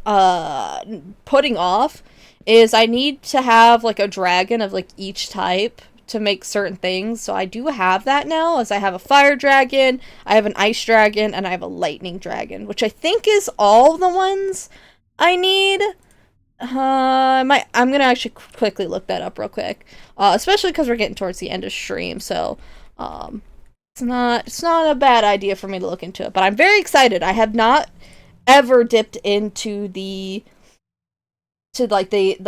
putting off is I need to have like a dragon of like each type to make certain things. So I do have that now, as I have a fire dragon, I have an ice dragon, and I have a lightning dragon, which I think is all the ones I need. I'm gonna actually quickly look that up real quick, especially because we're getting towards the end of stream. So it's not a bad idea for me to look into it, but I'm very excited. I have not ever dipped into the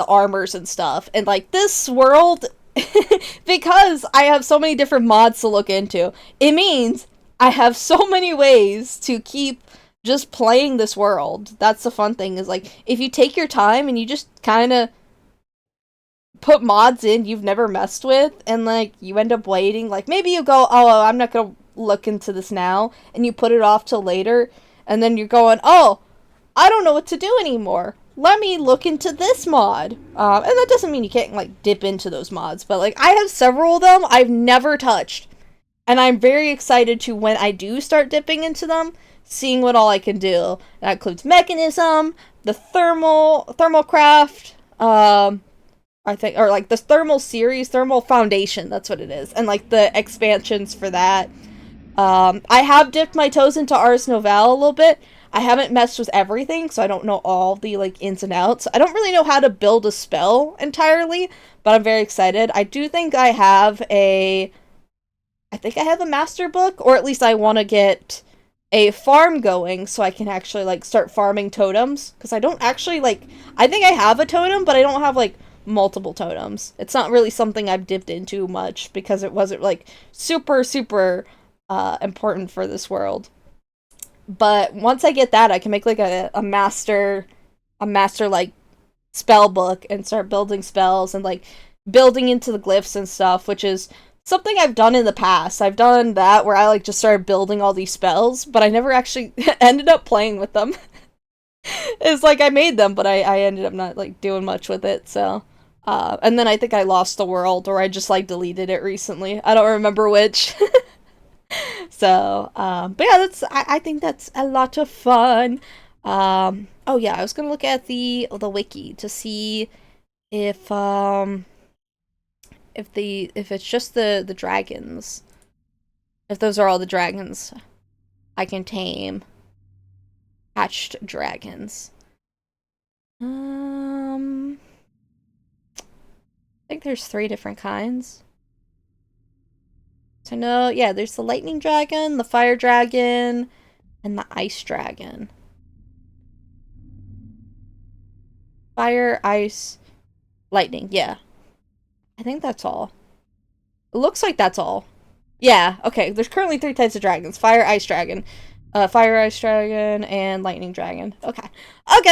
armors and stuff, and like this world, because I have so many different mods to look into, it means I have so many ways to keep just playing this world. That's the fun thing, is like if you take your time and you just kind of put mods in you've never messed with, and like you end up waiting, like maybe you go, oh, I'm not gonna look into this now, and you put it off till later, and then you're going, oh, I don't know what to do anymore, let me look into this mod. And that doesn't mean you can't like dip into those mods, but like I have several of them I've never touched, and I'm very excited to, when I do start dipping into them, seeing what all I can do. That includes mechanism, the thermal craft, I think, or like the thermal series, thermal foundation, that's what it is, and like the expansions for that. I have dipped my toes into Ars Novel a little bit. I haven't messed with everything, so I don't know all the like ins and outs. I don't really know how to build a spell entirely, but I'm very excited. I do think I have a master book, or at least I want to get a farm going so I can actually like start farming totems, because I don't actually like, I think I have a totem, but I don't have like multiple totems. It's not really something I've dipped into much because it wasn't like super important for this world. But once I get that, I can make like a master like spell book and start building spells and like building into the glyphs and stuff, which is something I've done in the past. I've done that where I like just started building all these spells, but I never actually ended up playing with them. It's like I made them, but I ended up not like doing much with it. So and then I think I lost the world, or I just like deleted it recently. I don't remember which. So but yeah, I think that's a lot of fun. Oh yeah, I was gonna look at the wiki to see if it's just the dragons, if those are all the dragons I can tame. hatched dragons. I think there's 3 different kinds. So no, yeah, there's the lightning dragon, the fire dragon, and the ice dragon. Fire, ice, lightning, yeah. I think that's all. It looks like that's all. Yeah, okay, there's currently 3 types of dragons. Fire, ice dragon, and lightning dragon. Okay.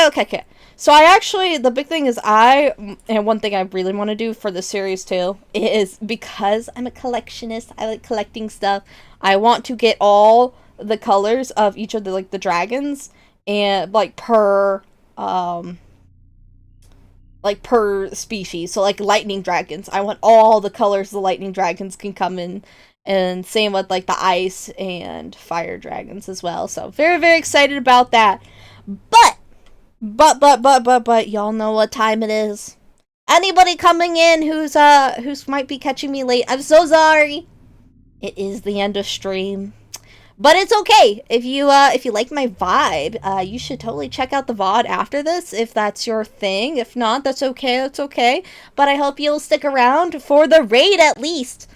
Okay. So I actually, the big thing is and one thing I really want to do for this series too, is because I'm a collectionist, I like collecting stuff, I want to get all the colors of each of the, like, the dragons, and, like, per species. So, like, lightning dragons, I want all the colors the lightning dragons can come in. And same with, like, the ice and fire dragons as well. So, very, very excited about that. But, y'all know what time it is. Anybody coming in who's might be catching me late, I'm so sorry. It is the end of stream. But it's okay. If you like my vibe, you should totally check out the VOD after this, if that's your thing. If not, that's okay, But I hope you'll stick around for the raid at least.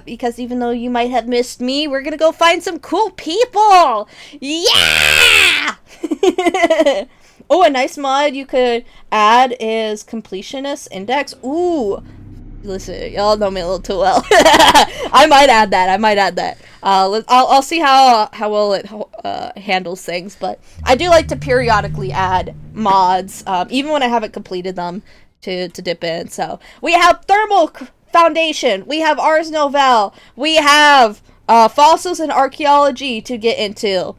Because even though you might have missed me, we're gonna go find some cool people! Yeah! Oh, a nice mod you could add is Completionist Index. Ooh! Listen, y'all know me a little too well. I might add that. I'll see how well it handles things, but I do like to periodically add mods, even when I haven't completed them, to dip in. So, we have Thermal Foundation, we have Ars Novel, we have Fossils and Archaeology to get into.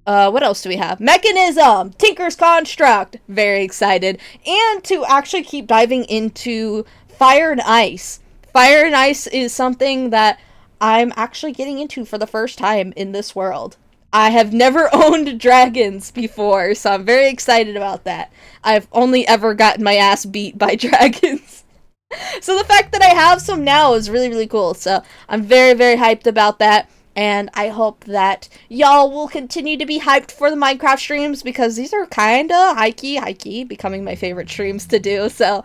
What else do we have? Mechanism, Tinker's Construct, very excited, and to actually keep diving into Fire and Ice. Fire and Ice is something that I'm actually getting into for the first time in this world. I have never owned dragons before, so I'm very excited about that. I've only ever gotten my ass beat by dragons. So the fact that I have some now is really, really cool. So I'm very, very hyped about that. And I hope that y'all will continue to be hyped for the Minecraft streams, because these are kind of high-key, becoming my favorite streams to do. So,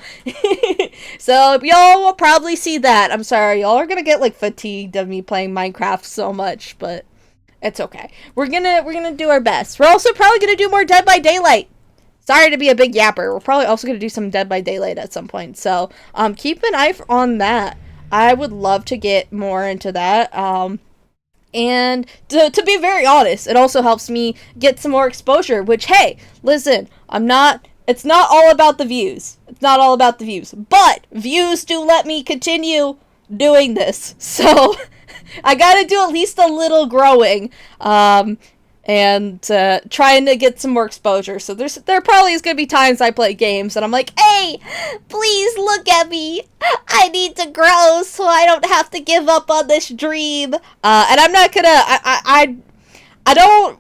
so y'all will probably see that. I'm sorry, y'all are gonna get, like, fatigued of me playing Minecraft so much, but it's okay. We're gonna do our best. We're also probably gonna do more Dead by Daylight. Sorry to be a big yapper. We're probably also gonna do some Dead by Daylight at some point. So, keep an eye on that. I would love to get more into that. And to be very honest, it also helps me get some more exposure, which, hey, listen, it's not all about the views. It's not all about the views. But views do let me continue doing this. So I gotta do at least a little growing. And trying to get some more exposure. So there probably is going to be times I play games and I'm like, hey, please look at me. I need to grow so I don't have to give up on this dream. And I'm not gonna, I don't,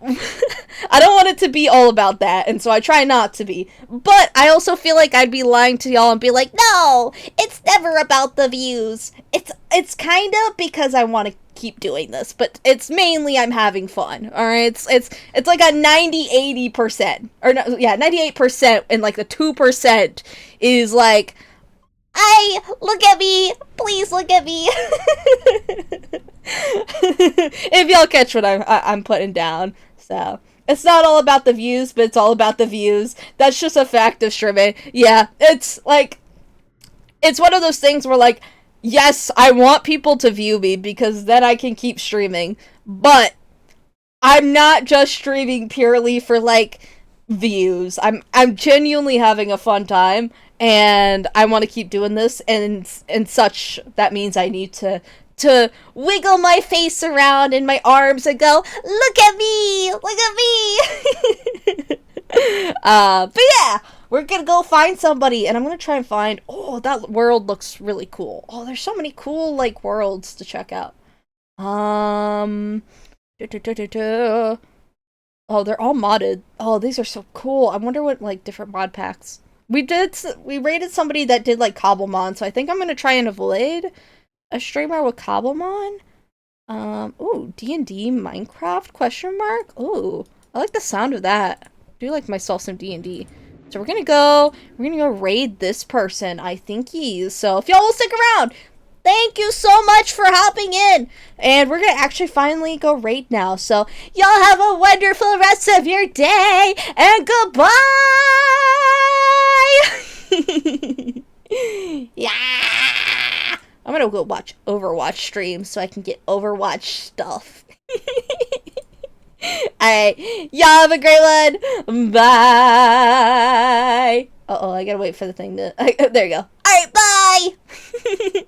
I don't want it to be all about that, and so I try not to be. But I also feel like I'd be lying to y'all and be like, no, it's never about the views. It's kind of because I want to keep doing this, but it's mainly I'm having fun. All right, it's like a 90-80%, or no, yeah, 98%, and like the 2% is like, look at me, please look at me. If y'all catch what I'm putting down. So it's not all about the views, but it's all about the views. That's just a fact of streaming. Yeah, it's like, it's one of those things where, like, yes, I want people to view me because then I can keep streaming, but I'm not just streaming purely for, like, views. I'm genuinely having a fun time, and I want to keep doing this, and such, that means I need to wiggle my face around in my arms and go, look at me, but yeah, we're gonna go find somebody, and I'm gonna try and find, oh, that world looks really cool. Oh, there's so many cool, like, worlds to check out. Oh, they're all modded. Oh, these are so cool. I wonder what, like, different mod packs. We raided somebody that did, like, Cobblemon, so I think I'm gonna try and avoid a streamer with Cobblemon. Ooh, D&D Minecraft, question mark? Ooh, I like the sound of that. do like myself some D&D. So we're gonna go raid this person, I think he's. So if y'all will stick around, thank you so much for hopping in. And we're gonna actually finally go raid now. So y'all have a wonderful rest of your day, and goodbye! Yeah! I'm gonna go watch Overwatch streams so I can get Overwatch stuff. Alright, y'all have a great one. Bye. Uh-oh, I gotta wait for the thing to... there you go. Alright, bye!